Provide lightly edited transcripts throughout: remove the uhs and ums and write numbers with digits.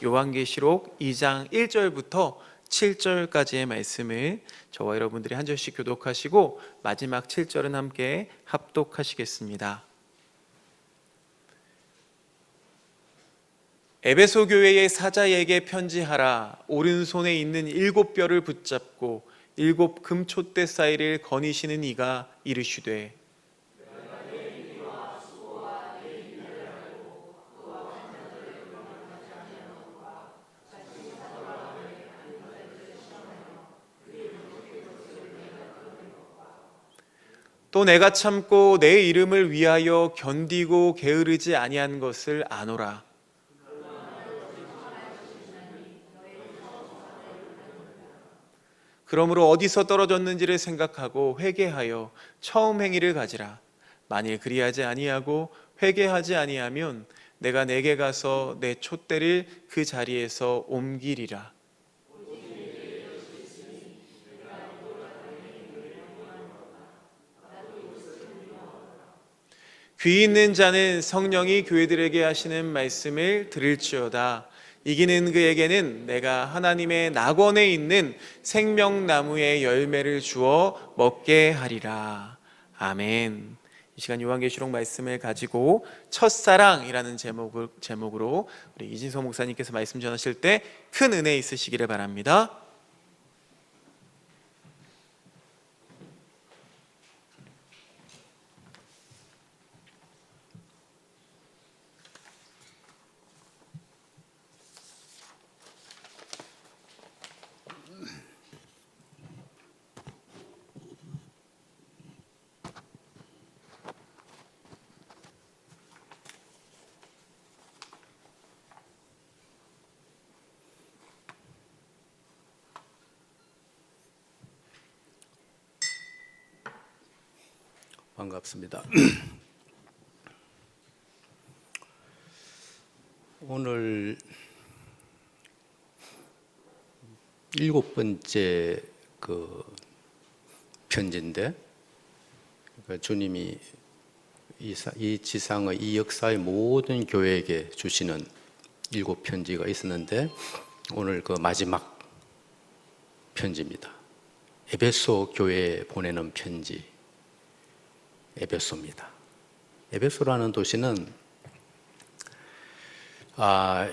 요한계시록 2장 1절부터 7절까지의 말씀을 저와 여러분들이 한 절씩 교독하시고 마지막 7절은 함께 합독하시겠습니다. 에베소 교회의 사자에게 편지하라. 오른손에 있는 7뼈를 붙잡고 7 금촛대 사이를 거니시는 이가 이르시되 또 내가 참고 내 이름을 위하여 견디고 게으르지 아니한 것을 아노라. 그러므로 어디서 떨어졌는지를 생각하고 회개하여 처음 행위를 가지라. 만일 그리하지 아니하고 회개하지 아니하면 내가 내게 가서 내 촛대를 그 자리에서 옮기리라. 귀 있는 자는 성령이 교회들에게 하시는 말씀을 들을지어다. 이기는 그에게는 내가 하나님의 낙원에 있는 생명나무의 열매를 주어 먹게 하리라. 아멘. 이 시간 요한계시록 말씀을 가지고 첫사랑이라는 제목으로 우리 이진서 목사님께서 말씀 전하실 때 큰 은혜 있으시기를 바랍니다. 반갑습니다. 오늘 7번째 편지인데, 그러니까 주님이 이 지상의 이 역사의 모든 교회에게 주시는 7편지가 있었는데, 오늘 그 마지막 편지입니다. 에베소 교회에 보내는 편지. 에베소입니다. 에베소라는 도시는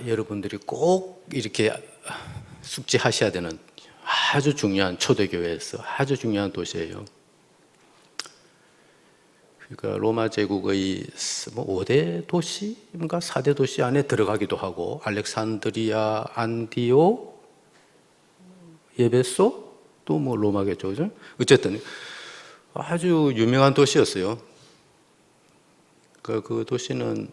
여러분들이 꼭 이렇게 숙지하셔야 되는 아주 중요한 초대교회에서 아주 중요한 도시예요. 그러니까 로마 제국의 5대 도시인가 4대 도시 안에 들어가기도 하고, 알렉산드리아, 안디옥, 에베소, 또 뭐 로마겠죠. 어쨌든 아주 유명한 도시였어요. 그 도시는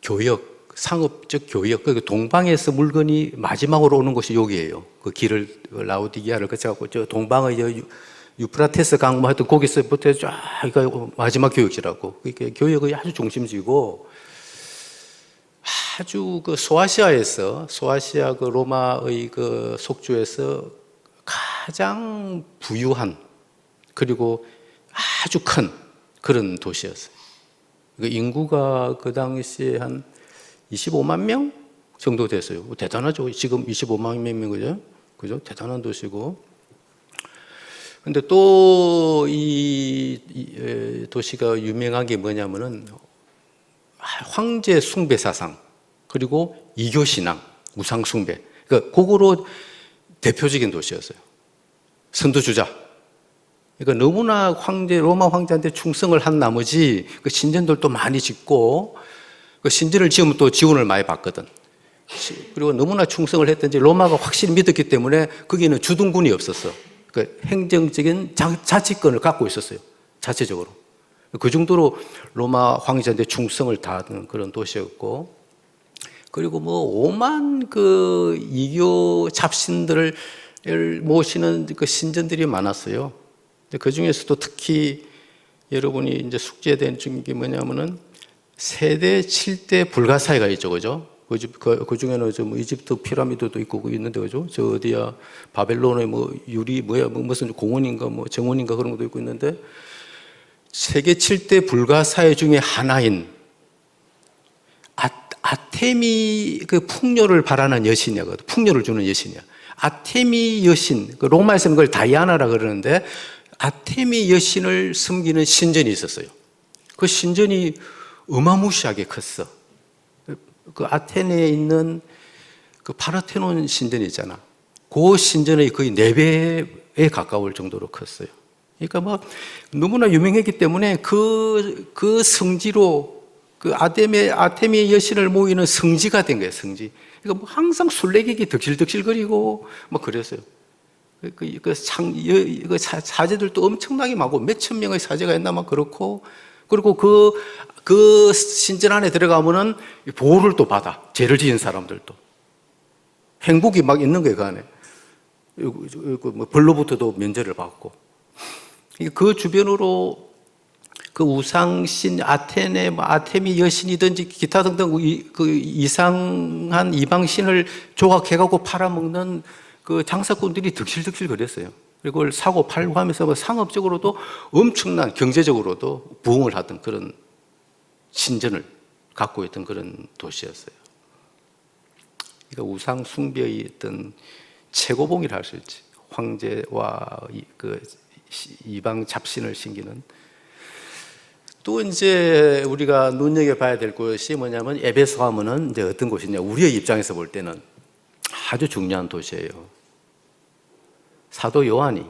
교역, 상업적 교역, 동방에서 물건이 마지막으로 오는 곳이 여기예요. 그 길을 라우디기아를 거쳐갖고 저 동방의 유프라테스 강뭐 하여튼 거기서부터 쫙 마지막 교역지라고. 그러니까 교역의 아주 중심지고, 아주 소아시아 로마의 속주에서 가장 부유한, 그리고 아주 큰 그런 도시였어요. 인구가 그 당시에 한 25만 명 정도 됐어요. 대단하죠. 지금 25만 명이면 그죠? 대단한 도시고. 근데 또 이 도시가 유명한 게 뭐냐면은 황제 숭배 사상, 그리고 이교 신앙, 우상 숭배. 그거로 대표적인 도시였어요. 선두주자. 그러니까 너무나 로마 황제한테 충성을 한 나머지 신전들도 많이 짓고, 신전을 지으면 또 지원을 많이 받거든. 그리고 너무나 충성을 했던지 로마가 확실히 믿었기 때문에 거기는 주둔군이 없었어. 행정적인 자치권을 갖고 있었어요. 자체적으로. 그 정도로 로마 황제한테 충성을 다하는 그런 도시였고, 그리고 오만 이교 잡신들을 모시는 신전들이 많았어요. 그 중에서도 특히 여러분이 이제 숙제된 게 뭐냐면은 세대 7대 불가사의가 있죠, 그죠? 그 중에는 이집트 피라미드도 있고 있는데, 그죠? 저 어디야, 바벨론의 무슨 공원인가, 정원인가 그런 것도 있고 있는데, 세계 7대 불가사의 중에 하나인 아테미 그 풍요를 바라는 여신이거든. 풍요를 주는 여신이야. 아테미 여신, 그 로마에서는 그걸 다이아나라 그러는데 아테미 여신을 섬기는 신전이 있었어요. 그 신전이 어마무시하게 컸어. 그 아테네에 있는 그 파르테논 신전이 있잖아. 그 신전의 거의 4배에 가까울 정도로 컸어요. 그러니까 뭐 너무나 유명했기 때문에 그 성지로 그 아테미 여신을 모이는 성지가 된 거예요, 성지. 그러니까 뭐 항상 술래기기 덕실덕실거리고 뭐 그랬어요. 사제들도 엄청나게 많고 몇천 명의 사제가 있나 막 그렇고, 그리고 그 신전 안에 들어가면은 보호를 또 받아. 죄를 지은 사람들도. 행복이 막 있는 거예요, 그 안에. 뭐 벌로부터도 면제를 받고. 그 주변으로 그 우상신 아테미 여신이든지 기타 등등 그 이상한 이방신을 조각해갖고 팔아먹는 그 장사꾼들이 득실득실 거렸어요. 그리고 그걸 사고 팔고 하면서 뭐 상업적으로도 엄청난, 경제적으로도 부흥을 하던 그런 신전을 갖고 있던 그런 도시였어요. 그러니까 우상 숭배의 어떤 최고봉이라 할 수 있지. 황제와 그 이방 잡신을 섬기는. 또 이제 우리가 눈여겨봐야 될 곳이 뭐냐면 에베소 하면은 이제 어떤 곳이냐. 우리의 입장에서 볼 때는 아주 중요한 도시예요. 사도 요한이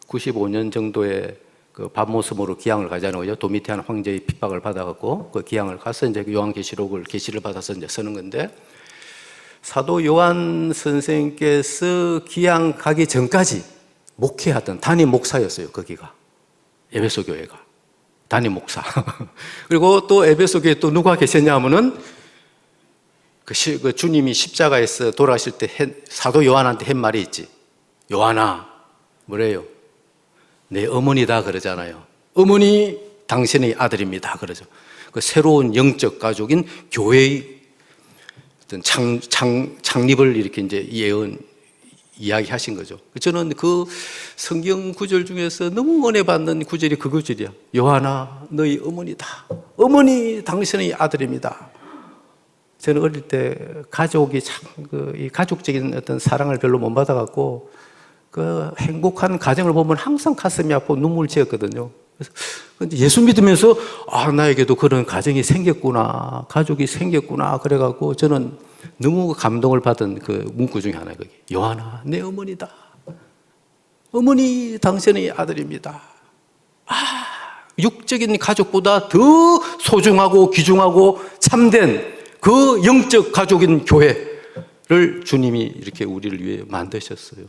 95년 정도에 그 밤모섬으로 기양을 가자는 거죠. 도미티안 황제의 핍박을 받아갖고 그 기양을 가서 이제 요한계시록을 계시를 받아서 이제 쓰는 건데, 사도 요한 선생께서 기양 가기 전까지 목회하던 담임 목사였어요. 거기가 에베소 교회가 담임 목사. 그리고 또 에베소 교회에 또 누가 계셨냐 하면은 그 주님이 십자가에서 돌아가실 때 사도 요한한테 한 말이 있지. 요한아, 뭐래요? 내 어머니다 그러잖아요. 어머니 당신의 아들입니다 그러죠. 그 새로운 영적 가족인 교회의 어떤 창립을 이렇게 이제 이야기하신 거죠. 저는 그 성경 구절 중에서 너무 은혜 받는 구절이 그 구절이야. 요한아, 너희 어머니다. 어머니 당신의 아들입니다. 저는 어릴 때 가족이 이 가족적인 어떤 사랑을 별로 못 받아갖고 그 행복한 가정을 보면 항상 가슴이 아프고 눈물 지었거든요. 그런데 예수 믿으면서 나에게도 그런 가정이 생겼구나, 가족이 생겼구나 그래갖고 저는 너무 감동을 받은 그 문구 중에 하나예요. 요한아, 내 어머니다. 어머니 당신의 아들입니다. 육적인 가족보다 더 소중하고 귀중하고 참된 그 영적 가족인 교회를 주님이 이렇게 우리를 위해 만드셨어요.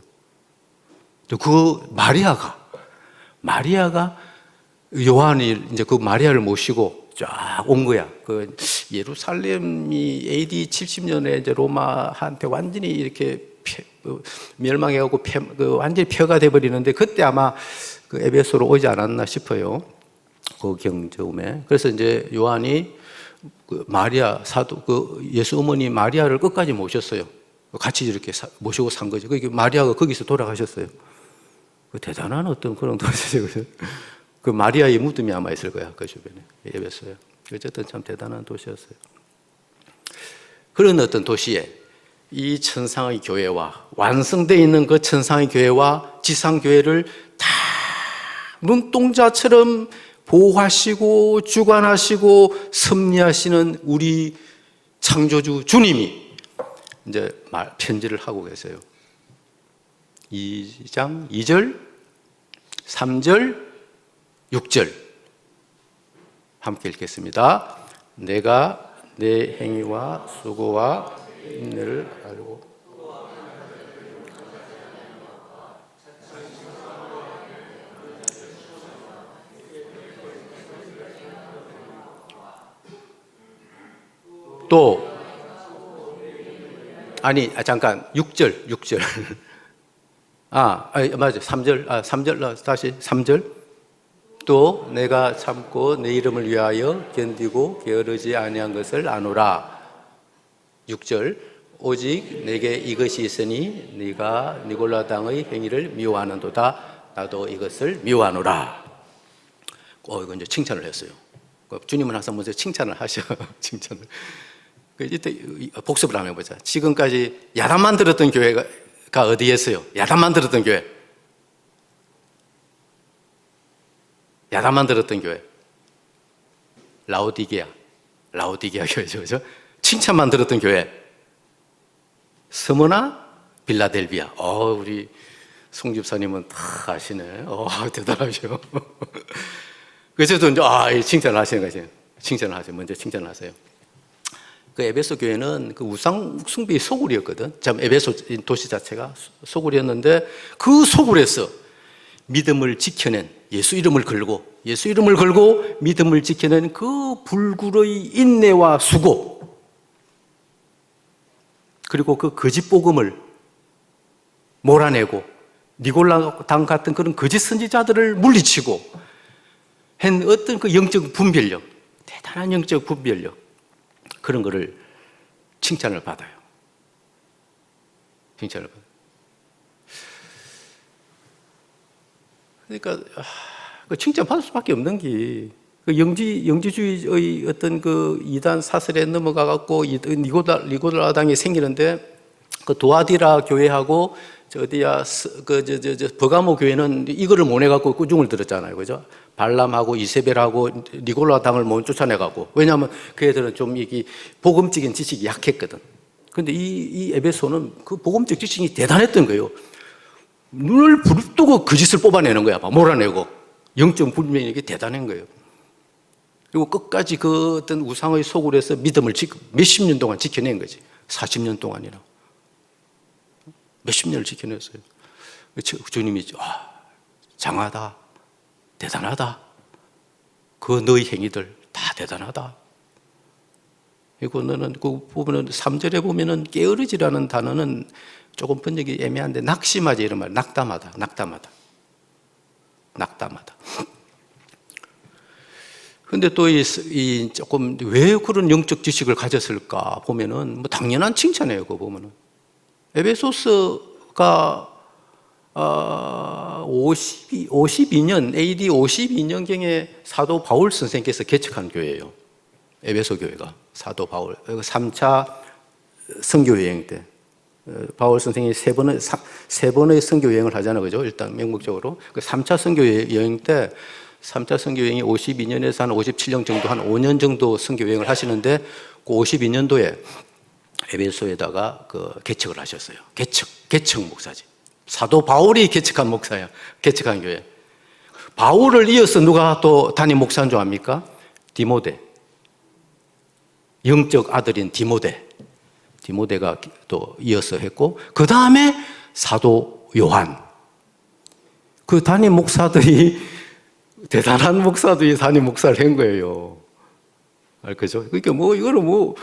그 마리아가 요한이 이제 그 마리아를 모시고 쫙 온 거야. 그 예루살렘이 AD 70년에 이제 로마한테 완전히 이렇게 멸망해가고 완전히 폐허가 돼버리는데 그때 아마 그 에베소로 오지 않았나 싶어요. 그 경쯤에. 그래서 이제 요한이 그 마리아 사도 그 예수 어머니 마리아를 끝까지 모셨어요. 같이 이렇게 모시고 산 거죠. 그 마리아가 거기서 돌아가셨어요. 그 대단한 어떤 그런 도시죠. 그 마리아의 무덤이 아마 있을 거야. 그 주변에. 에베소에. 어쨌든 참 대단한 도시였어요. 그런 어떤 도시에 이 천상의 교회와 완성되어 있는 그 천상의 교회와 지상교회를 다 눈동자처럼 보호하시고 주관하시고 섭리하시는 우리 창조주 주님이 이제 편지를 하고 계세요. 2장 2절, 3절, 6절 함께 읽겠습니다. 내가 내 행위와 수고와 인내를 알고 또 잠깐 6절 맞아 3절 다시 3절 또 내가 참고 내 이름을 위하여 견디고 게으르지 아니한 것을 아노라. 6절 오직 내게 이것이 있으니 네가 니골라 당의 행위를 미워하는도다. 나도 이것을 미워하노라. 이거 이제 칭찬을 했어요. 주님은 항상 먼저 칭찬을 하셔. 칭찬을. 이때 복습을 한번 해보자. 지금까지 야단만 들었던 교회가 어디였어요? 야단만 들었던 교회. 야단만 들었던 교회. 라오디게아 교회죠. 그죠? 칭찬만 들었던 교회. 스무나 빌라델비아. 우리 송 집사님은 다 아시네. 대단하죠. 그래서 이제 칭찬을 하시는 거죠. 칭찬을 하세요. 먼저 칭찬을 하세요. 그 에베소 교회는 그 우상 숭배의 소굴이었거든. 참 에베소 도시 자체가 소굴이었는데 그 소굴에서 믿음을 지켜낸 예수 이름을 걸고 믿음을 지켜낸 그 불굴의 인내와 수고, 그리고 그 거짓 복음을 몰아내고 니골라당 같은 그런 거짓 선지자들을 물리치고 한 어떤 그 영적 분별력, 대단한 영적 분별력, 그런 거를 칭찬을 받아요. 칭찬을 받아요. 그러니까 칭찬 받을 수밖에 없는 게 그 영지주의의 어떤 그 이단 사슬에 넘어가 갖고 니고라당이 생기는데 그 도아디라 교회하고 버가모 교회는 이거를 못 해갖고 꾸중을 들었잖아요, 그죠? 발람하고 이세벨하고 니골라당을 못 쫓아내가고. 왜냐하면 그 애들은 좀 이게 복음적인 지식이 약했거든. 근데 이 에베소는 그 복음적 지식이 대단했던 거예요. 눈을 부릅뜨고 그 짓을 뽑아내는 거야, 막 몰아내고. 영적 분명히 대단한 거예요. 그리고 끝까지 그 어떤 우상의 소굴에서 믿음을 몇십 년 동안 지켜낸 거지. 40년 동안이나. 몇십 년을 지켜냈어요. 주님이 장하다, 대단하다. 그 너희 행위들 다 대단하다. 그리고 너는 그 부분은 3절에 보면은 게으르지라는 단어는 조금 번역이 애매한데 낙심하지 이런 말, 낙담하다. 근데 또 이 조금 왜 그런 영적 지식을 가졌을까 보면은 뭐 당연한 칭찬이에요. 그거 보면은 에베소서가 52년 AD 52년경에 사도 바울 선생께서 개척한 교회예요. 에베소 교회가 사도 바울 3차 선교 여행 때 바울 선생이 세 번의 선교 여행을 하잖아요, 그죠? 일단 명목적으로 그 3차 선교 여행 때 3차 선교 여행이 52년에서 한 57년 정도, 한 5년 정도 선교 여행을 하시는데 그 52년도에 에베소에다가 그 개척을 하셨어요. 개척 목사지. 사도 바울이 개척한 목사야. 개척한 교회. 바울을 이어서 누가 또 담임 목사인 줄 압니까? 디모데. 영적 아들인 디모데가 또 이어서 했고, 그 다음에 사도 요한. 그 담임 목사들이 대단한 목사들이 담임 목사를 한 거예요. 그죠? 그러니까 이거는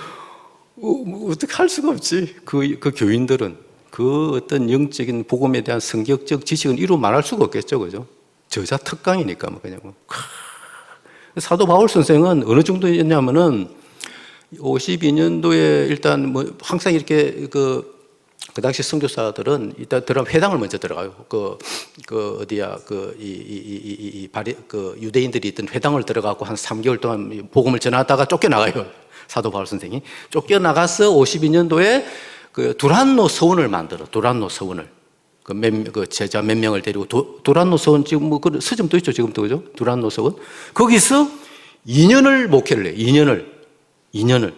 어떻게 할 수가 없지. 그 교인들은 그 어떤 영적인 복음에 대한 성격적 지식은 이루 말할 수가 없겠죠, 그죠? 저자 특강이니까 그냥 사도 바울 선생은 어느 정도였냐면은 52년도에 일단 항상 이렇게 그 당시 선교사들은 일단 회당을 먼저 들어가요. 유대인들이 있던 회당을 들어가고 한 3개월 동안 복음을 전하다가 쫓겨나가요. 사도 바울 선생이 쫓겨나가서 52년도에 그 두란노 서원을 만들어. 두란노 서원을 그 제자 몇 명을 데리고 두란노 서원 지금 그 서점도 있죠, 지금도, 그죠? 두란노 서원 거기서 2년을 목회를 해요. 2년을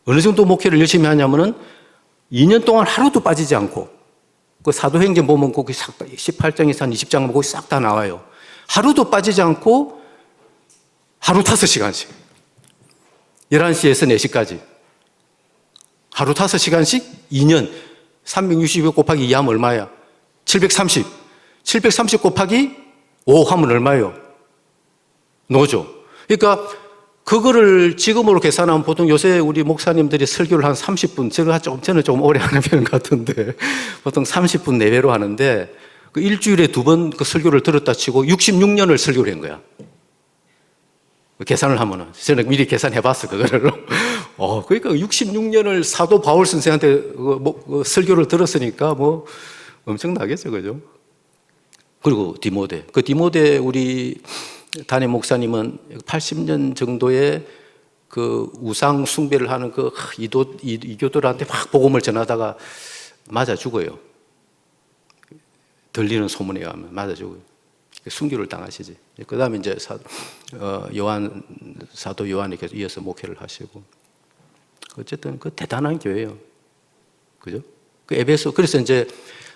어느 정도 목회를 열심히 하냐면은 2년 동안 하루도 빠지지 않고, 그 사도행전 보면 거기 18장에서 한 20장 보고 싹 다 나와요. 하루도 빠지지 않고 하루 5시간씩 11시에서 4시까지 하루 5시간씩 2년 360일 곱하기 2 하면 얼마야? 730 곱하기 5 하면 얼마예요? 노죠. 그러니까 그거를 지금으로 계산하면 보통 요새 우리 목사님들이 설교를 한 30분, 저는 좀 오래 하는 편 같은데, 보통 30분 내외로 하는데, 그 일주일에 2번 그 설교를 들었다 치고 66년을 설교를 한 거야. 계산을 하면은. 저는 미리 계산해 봤어, 그거를. 그러니까 66년을 사도 바울 선생한테 설교를 들었으니까 엄청나겠죠, 그죠? 그리고 디모데. 그 디모데 우리 담임 목사님은 80년 정도에 그 우상 숭배를 하는 그 이교도들한테 막 복음을 전하다가 맞아 죽어요. 들리는 소문에 의하면 맞아 죽어요. 순교를 당하시지. 그 다음에 이제 사도 요한이 계속 이어서 목회를 하시고. 어쨌든 그 대단한 교회예요. 그죠? 그 에베소, 그래서 이제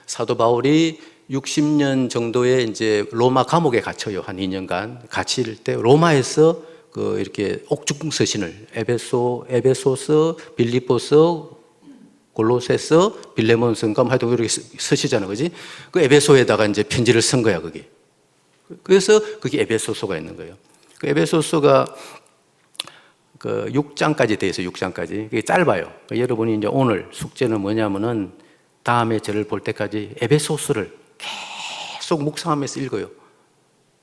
사도 바울이 60년 정도의 이제 로마 감옥에 갇혀요. 한 2년간. 갇힐 때 로마에서 그 이렇게 옥중 서신을 에베소서, 빌립보서, 골로새서, 빌레몬서인가 하여튼 이렇게 서시잖아. 그지? 그 에베소에다가 이제 편지를 쓴 거야, 그게. 그래서 그게 에베소서가 있는 거예요. 그 에베소서가 그 6장까지 돼 있어요. 6장까지. 그게 짧아요. 여러분이 이제 오늘 숙제는 뭐냐면은 다음에 저를 볼 때까지 에베소서를 계속 묵상하면서 읽어요.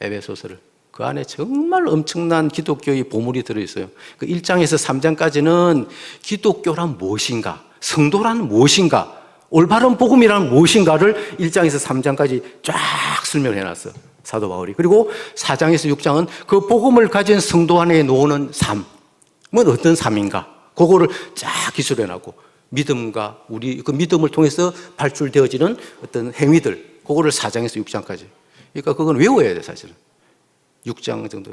에베소서를. 그 안에 정말 엄청난 기독교의 보물이 들어있어요. 그 1장에서 3장까지는 기독교란 무엇인가, 성도란 무엇인가, 올바른 복음이란 무엇인가를 1장에서 3장까지 쫙 설명해 놨어. 사도 바울이. 그리고 4장에서 6장은 그 복음을 가진 성도 안에 놓는 삶. 뭐 어떤 삶인가? 그거를 쫙 기술해 놨고, 믿음과 우리 그 믿음을 통해서 발출되어지는 어떤 행위들, 그거를 4장에서 6장까지. 그러니까 그건 외워야 돼, 사실은. 6장 정도.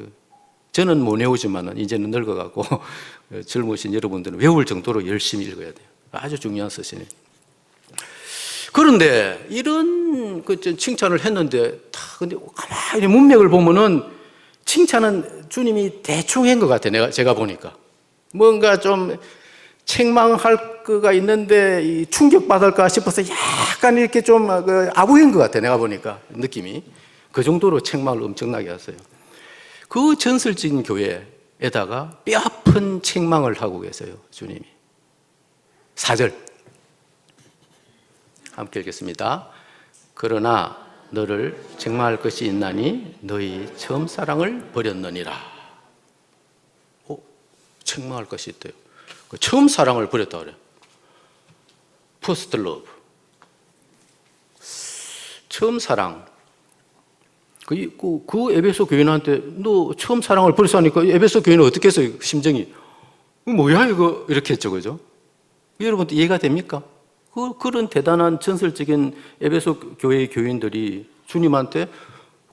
저는 못 외우지만은 이제는 늙어가고 젊으신 여러분들은 외울 정도로 열심히 읽어야 돼요. 아주 중요한 서신이에요. 그런데 이런 그 칭찬을 했는데 근데 가만히 문맥을 보면은 칭찬은 주님이 대충 한 것 같아. 제가 보니까 뭔가 좀 책망할 거가 있는데 충격받을까 싶어서 약간 이렇게 좀 아부한 것 같아. 내가 보니까 느낌이 그 정도로 책망을 엄청나게 했어요. 그 전설적인 교회에다가 뼈아픈 책망을 하고 계세요, 주님이. 4절 함께 읽겠습니다. 그러나 너를 책망할 것이 있나니 너희 처음 사랑을 버렸느니라. 책망할 것이 있대요. 처음 사랑을 버렸다 그래. First love. 처음 사랑. 그 에베소 교인한테 너 처음 사랑을 버렸으니까 에베소 교인은 어떻게 했어요? 심정이. 뭐야 이거 이렇게 했죠. 그죠? 여러분도 이해가 됩니까? 그런 대단한 전설적인 에베소 교회의 교인들이 주님한테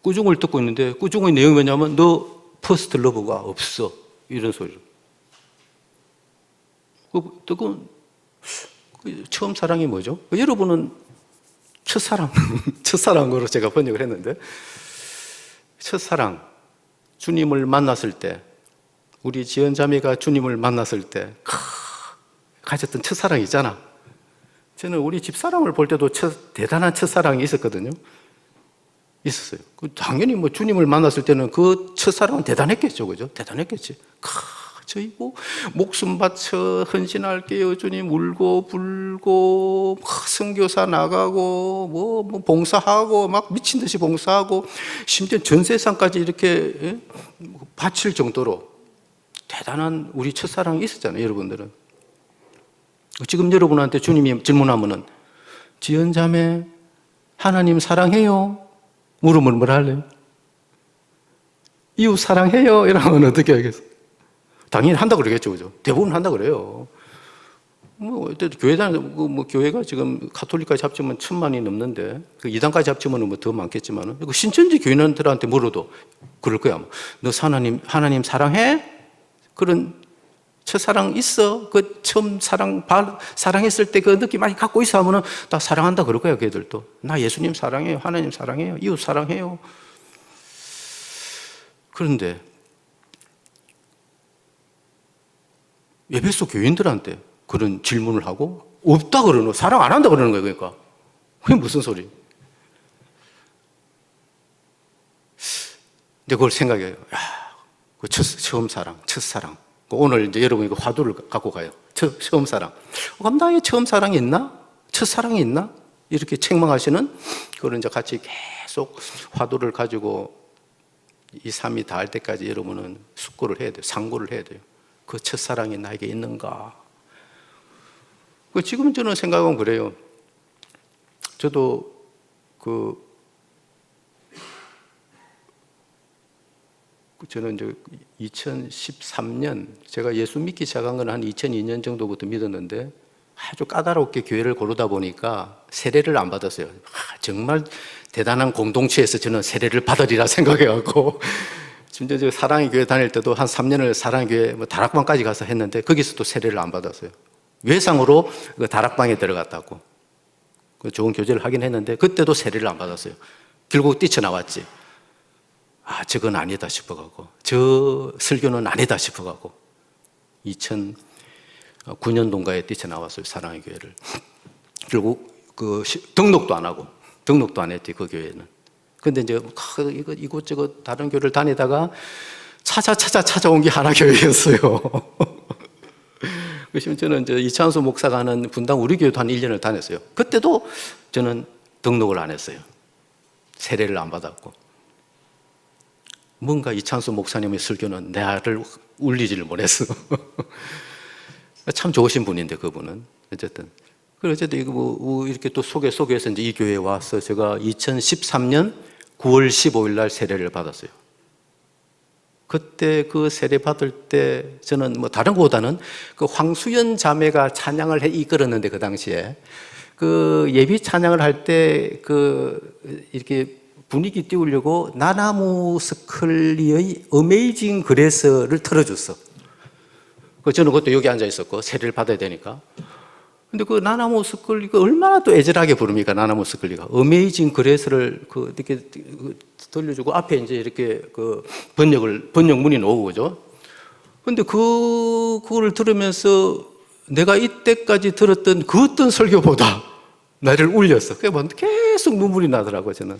꾸중을 듣고 있는데 꾸중의 내용이 뭐냐면 너 퍼스트 러브가 없어. 이런 소리를. 처음 사랑이 뭐죠? 여러분은 첫사랑, 첫사랑으로 제가 번역을 했는데 첫사랑, 주님을 만났을 때 우리 지연 자매가 주님을 만났을 때 가졌던 첫사랑이 있잖아. 저는 우리 집사람을 볼 때도 대단한 첫사랑이 있었거든요. 있었어요. 당연히 뭐 주님을 만났을 때는 그 첫사랑은 대단했겠죠. 그죠? 대단했겠지. 저희고 목숨 바쳐 헌신할게요. 주님 울고 불고 선교사 나가고 뭐 봉사하고 막 미친 듯이 봉사하고 심지어 전 세상까지 이렇게 바칠 정도로 대단한 우리 첫사랑이 있었잖아요. 여러분들은. 지금 여러분한테 주님이 질문하면은 지연자매 하나님 사랑해요? 물으면 뭐라 할래요? 이웃 사랑해요? 이러면 어떻게 하겠어? 당연히 한다 그러겠죠, 그죠? 대부분 한다 그래요. 교회가 지금 가톨릭까지 합치면 1,000만이 넘는데, 그 이단까지 합치면 뭐 더 많겠지만, 신천지 교인들한테 물어도 그럴 거야. 너 하나님 사랑해? 그런 첫사랑 있어? 그 처음 사랑했을 때 그 느낌 많이 갖고 있어 하면은 다 사랑한다 그럴 거야, 걔들도. 나 예수님 사랑해요. 하나님 사랑해요. 이웃 사랑해요. 그런데 에베소 교인들한테 그런 질문을 하고 없다 그러는 거야. 사랑 안 한다 그러는 거예요. 그러니까 그게 무슨 소리? 근데 그걸 생각해요. 그 처음 사랑, 첫사랑. 오늘 이제 여러분이 그 화두를 갖고 가요. 처음 사랑. 그럼 나의 처음 사랑이 있나? 첫사랑이 있나? 이렇게 책망하시는 그걸 이제 같이 계속 화두를 가지고 2, 3이 닿을 때까지 여러분은 숙고를 해야 돼요. 상고를 해야 돼요. 그 첫사랑이 나에게 있는가? 지금 저는 생각은 그래요. 저도 그 저는 이제 2013년 제가 예수 믿기 시작한 건 한 2002년 정도부터 믿었는데 아주 까다롭게 교회를 고르다 보니까 세례를 안 받았어요. 정말 대단한 공동체에서 저는 세례를 받으리라 생각해갖고 진짜 저 사랑의 교회 다닐 때도 한 3년을 사랑의 교회 뭐 다락방까지 가서 했는데 거기서도 세례를 안 받았어요. 외상으로 그 다락방에 들어갔다고 그 좋은 교제를 하긴 했는데 그때도 세례를 안 받았어요. 결국 뛰쳐나왔지. 저건 아니다 싶어가고 저 설교는 아니다 싶어가고 2009년도인가에 뛰쳐나왔어요. 사랑의 교회를. 결국 등록도 안 하고 등록도 안 했지 그 교회는. 근데 이제 이곳저곳 다른 교회를 다니다가 찾아온 게 하나교회였어요. 그래서 저는 이제 이찬수 목사가 하는 분당 우리 교회도 한 1년을 다녔어요. 그때도 저는 등록을 안 했어요. 세례를 안 받았고. 뭔가 이찬수 목사님의 설교는 나를 울리지를 못했어. 참 좋으신 분인데 그분은 어쨌든. 어쨌든 이거 이렇게 또 소개해서 이제 이 교회에 와서 제가 2013년 9월 15일 날 세례를 받았어요. 그때 그 세례 받을 때 저는 뭐 다른 것보다는 그 황수연 자매가 찬양을 이끌었는데 그 당시에 그 예비 찬양을 할 때 이렇게 분위기 띄우려고 나나무 스컬리의 어메이징 그레이스를 틀어줬어. 저는 그것도 여기 앉아 있었고 세례를 받아야 되니까. 근데 그 나나무 스컬리가 얼마나 또 애절하게 부릅니까? 나나무 스컬리가 어메이징 그레이스를 이렇게 들려주고 앞에 이제 이렇게 번역문이 나오고 그죠? 근데 그거를 들으면서 내가 이때까지 들었던 그 어떤 설교보다 나를 울렸어. 그래서 계속 눈물이 나더라고요, 저는.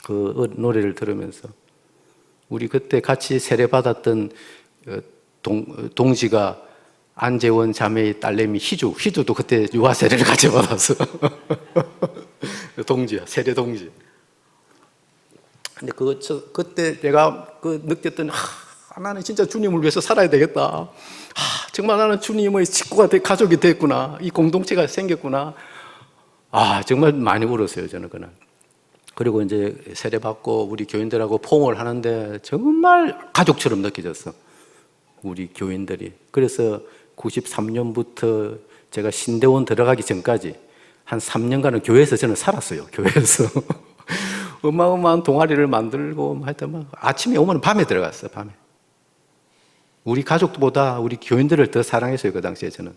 그 노래를 들으면서. 우리 그때 같이 세례받았던 동지가 안재원 자매의 딸내미 희주도 그때 유아 세례를 같이 받았어. 동지야, 세례 동지. 근데 그때 내가 느꼈던, 나는 진짜 주님을 위해서 살아야 되겠다. 정말 나는 주님의 식구가 가족이 됐구나. 이 공동체가 생겼구나. 정말 많이 울었어요, 저는 그날. 그리고 이제 세례받고 우리 교인들하고 포옹을 하는데 정말 가족처럼 느껴졌어. 우리 교인들이. 그래서 93년부터 제가 신대원 들어가기 전까지 한 3년간은 교회에서 저는 살았어요. 교회에서. 어마어마한 동아리를 만들고 하여튼 아침에 오면 밤에 들어갔어요. 밤에. 우리 가족보다 우리 교인들을 더 사랑했어요. 그 당시에 저는.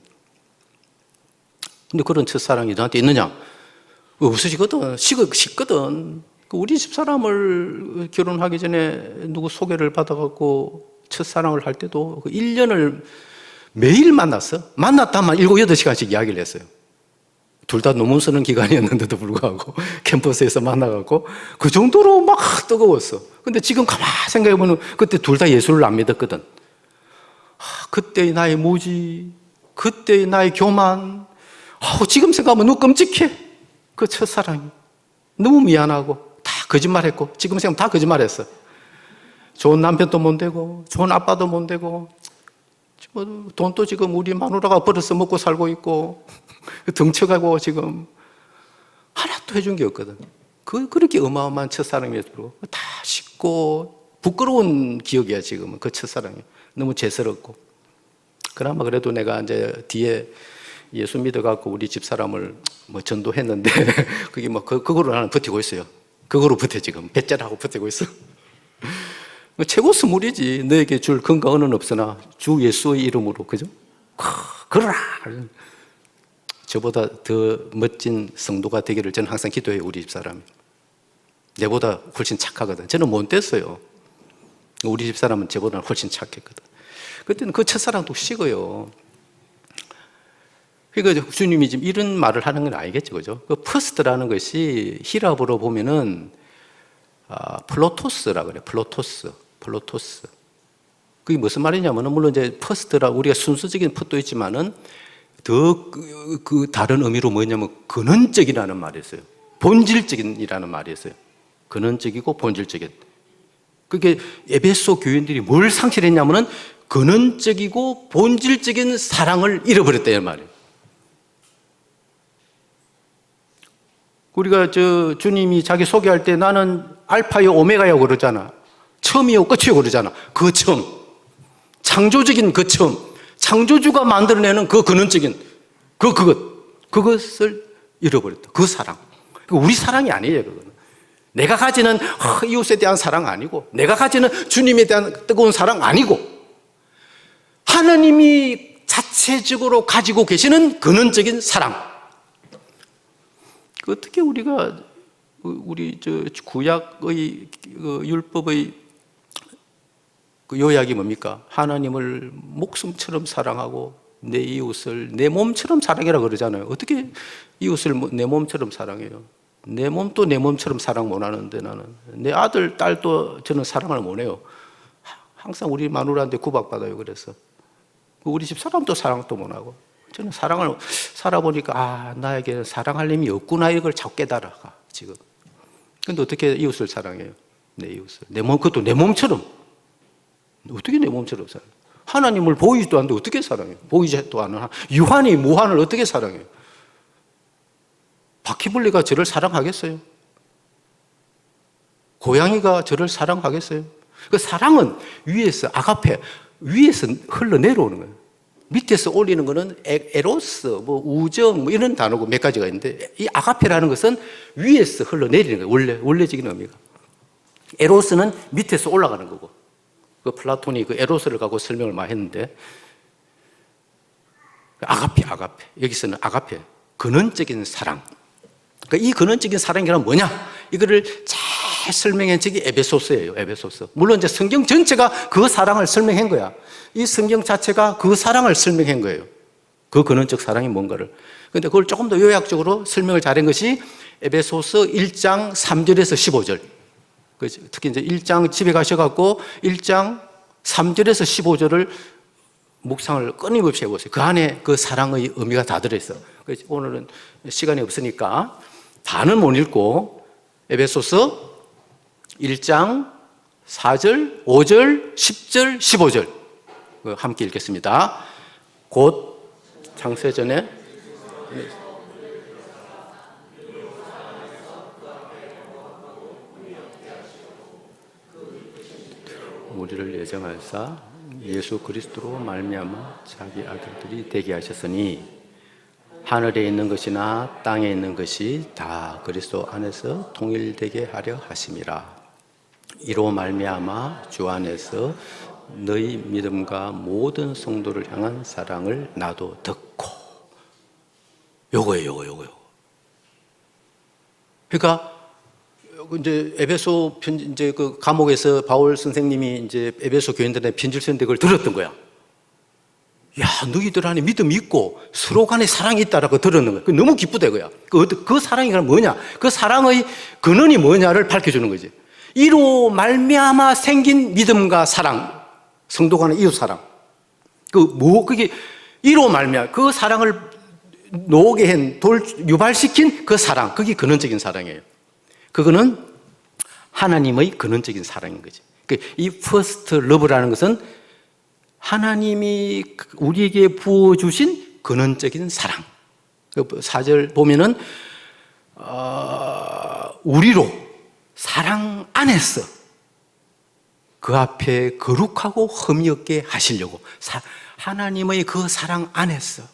근데 그런 첫사랑이 저한테 있느냐? 없으시거든. 식거든. 우리 집사람을 결혼하기 전에 누구 소개를 받아갖고 첫사랑을 할 때도 1년을 매일 만났어. 만났다만 7, 8시간씩 이야기를 했어요. 둘 다 논문 쓰는 기간이었는데도 불구하고 캠퍼스에서 만나갖고 그 정도로 막 뜨거웠어. 근데 지금 가만히 생각해보면 그때 둘 다 예수를 안 믿었거든. 그때의 나의 무지, 그때의 나의 교만, 지금 생각하면 너무 끔찍해. 그 첫사랑이. 너무 미안하고 다 거짓말했고 지금 생각하면 다 거짓말했어. 좋은 남편도 못 되고 좋은 아빠도 못 되고 돈도 지금 우리 마누라가 벌어서 먹고 살고 있고 덩쳐가고 지금 하나도 해준 게 없거든. 그렇게 어마어마한 첫사랑이었고 다 쉽고 부끄러운 기억이야 지금은. 그 첫사랑이 너무 죄스럽고. 그나마 그래도 내가 이제 뒤에 예수 믿어갖고 우리 집사람을 전도했는데 그게 그거로 나는 버티고 있어요. 그거로 버텨 지금. 배째라고 버티고 있어. 최고 선물이지. 너에게 줄 건강은 없으나 주 예수의 이름으로. 그죠? 그러라. 저보다 더 멋진 성도가 되기를 저는 항상 기도해요. 우리 집사람이. 내보다 훨씬 착하거든. 저는 못 됐어요. 우리 집사람은 저보다 훨씬 착했거든. 그때는 그 첫사랑도 식어요. 그러니까 주님이 지금 이런 말을 하는 건 아니겠죠. 그죠? 그 퍼스트라는 것이 히랍어로 보면은 플로토스라 그래. 플로토스. 그게 무슨 말이냐면은 물론 이제 퍼스트라 우리가 순수적인 풋도 있지만은 더 그 다른 의미로 뭐냐면 근원적이라는 말이 있어요. 본질적인이라는 말이 있어요. 근원적이고 본질적인. 그게 에베소 교인들이 뭘 상실했냐면은 근원적이고 본질적인 사랑을 잃어버렸다 이 말이에요. 우리가 주님이 자기 소개할 때 나는 알파요 오메가요 그러잖아. 처음이요 끝이요 그러잖아. 그 처음, 창조적인 그 처음, 창조주가 만들어내는 그 근원적인 그것을 잃어버렸다. 그 사랑. 우리 사랑이 아니에요. 그거는 내가 가지는 이웃에 대한 사랑 아니고, 내가 가지는 주님에 대한 뜨거운 사랑 아니고, 하나님이 자체적으로 가지고 계시는 근원적인 사랑. 어떻게 우리가 우리 구약의 율법의 그 요약이 뭡니까? 하나님을 목숨처럼 사랑하고 내 이웃을 내 몸처럼 사랑해라 그러잖아요. 어떻게 이웃을 내 몸처럼 사랑해요? 내 몸도 내 몸처럼 사랑 못 하는데, 나는 내 아들, 딸도 저는 사랑을 못 해요. 항상 우리 마누라한테 구박받아요. 그래서 우리 집 사람도 사랑도 못 하고, 저는 사랑을 살아보니까 나에게는 사랑할 힘이 없구나, 이걸 자꾸 깨달아가 지금. 근데 어떻게 이웃을 사랑해요? 내 이웃을 내 몸, 그것도 내 몸처럼. 어떻게 내 몸처럼 사랑해요? 하나님을 보이지도 않는데 어떻게 사랑해요? 보이지도 않은 유한히 무한을 어떻게 사랑해요? 바퀴벌레가 저를 사랑하겠어요? 고양이가 저를 사랑하겠어요? 그 사랑은 위에서, 아가페, 위에서 흘러내려오는 거예요. 밑에서 올리는 거는 에로스, 우정, 이런 단어고 몇 가지가 있는데, 이 아가페라는 것은 위에서 흘러내리는 거예요. 원래적인 의미가. 에로스는 밑에서 올라가는 거고, 그 플라톤이 그 에로스를 갖고 설명을 많이 했는데, 아가페. 여기서는 아가페. 근원적인 사랑. 그러니까 이 근원적인 사랑이란 뭐냐? 이거를 잘 설명한 책이 에베소서예요. 에베소서. 물론 이제 성경 전체가 그 사랑을 설명한 거야. 이 성경 자체가 그 사랑을 설명한 거예요. 그 근원적 사랑이 뭔가를. 그런데 그걸 조금 더 요약적으로 설명을 잘한 것이 에베소서 1장 3절에서 15절. 특히 이제 1장 집에 가셔갖고 1장 3절에서 15절을 묵상을 끊임없이 해보세요. 그 안에 그 사랑의 의미가 다 들어있어. 그래서 오늘은 시간이 없으니까 다는 못 읽고 에베소서 1장 4절, 5절, 10절, 15절 함께 읽겠습니다. 곧 창세전에 우리를 예정하사 예수 그리스도로 말미암아 자기 아들들이 되게 하셨으니 하늘에 있는 것이나 땅에 있는 것이 다 그리스도 안에서 통일되게 하려 하심이라. 이로 말미암아 주 안에서 너희 믿음과 모든 성도를 향한 사랑을 나도 듣고. 요거예요. 그러니까 이제 에베소 편지, 이제 그 감옥에서 바울 선생님이 이제 에베소 교인들한테 편지를 썼는데 그걸 들었던 거야. 야, 너희들 안에 믿음이 있고 서로 간에 사랑이 있다라고 들었는 거야. 너무 기쁘다 이거야. 그 사랑이 뭐냐? 그 사랑의 근원이 뭐냐를 밝혀주는 거지. 이로 말미암아 생긴 믿음과 사랑, 성도 간의 이웃 사랑. 그게 이로 말미암아 그 사랑을 노게 한 유발시킨 그 사랑, 그게 근원적인 사랑이에요. 그거는 하나님의 근원적인 사랑인 거지. 이 퍼스트 러브라는 것은 하나님이 우리에게 부어주신 근원적인 사랑. 4절 보면은 우리로 사랑 안에서 그 앞에 거룩하고 흠이 없게 하시려고, 하나님의 그 사랑 안에서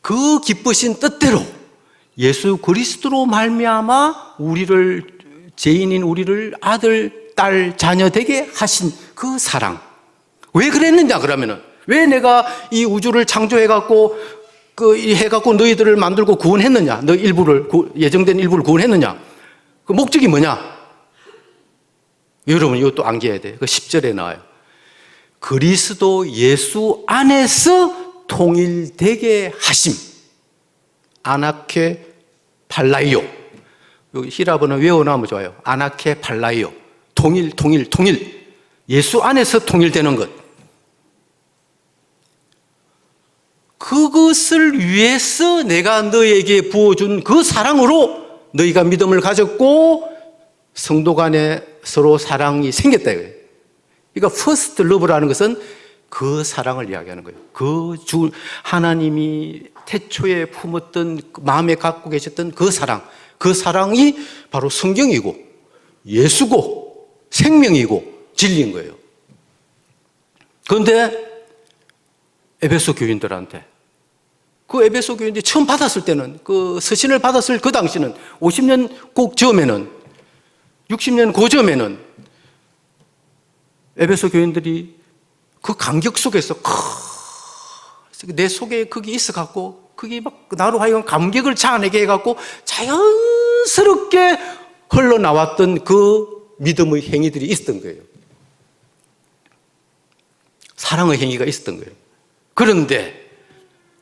그 기쁘신 뜻대로 예수 그리스도로 말미암아 우리를, 죄인인 우리를 아들, 딸, 자녀 되게 하신 그 사랑. 왜 그랬느냐 그러면은, 왜 내가 이 우주를 창조해갖고 해갖고 너희들을 만들고 구원했느냐, 너 일부를, 예정된 일부를 구원했느냐, 그 목적이 뭐냐? 여러분 이것도 암기해야 돼. 그 10절에 나와요. 그리스도 예수 안에서 통일되게 하심. 아나케 팔라이오. 여기 히라보는 외워놓으면 좋아요. 아나케 팔라이오. 통일. 예수 안에서 통일되는 것. 그것을 위해서 내가 너에게 부어준 그 사랑으로 너희가 믿음을 가졌고 성도 간에 서로 사랑이 생겼다 이거예요. 그러니까 퍼스트 러브라는 것은 그 사랑을 이야기하는 거예요. 하나님이 태초에 품었던, 마음에 갖고 계셨던 그 사랑, 그 사랑이 바로 성경이고 예수고 생명이고 진리인 거예요. 그런데 에베소 교인들한테, 그 에베소 교인들이 처음 받았을 때는, 그 서신을 받았을 그 당시는 50년 꼭 즈음에는, 60년 고점에는 에베소 교인들이 그 감격 속에서 내 속에 그게 있어갖고 그게 막 나로 하여금 감격을 자아내게 해갖고 자연스럽게 흘러나왔던 그 믿음의 행위들이 있었던 거예요. 사랑의 행위가 있었던 거예요. 그런데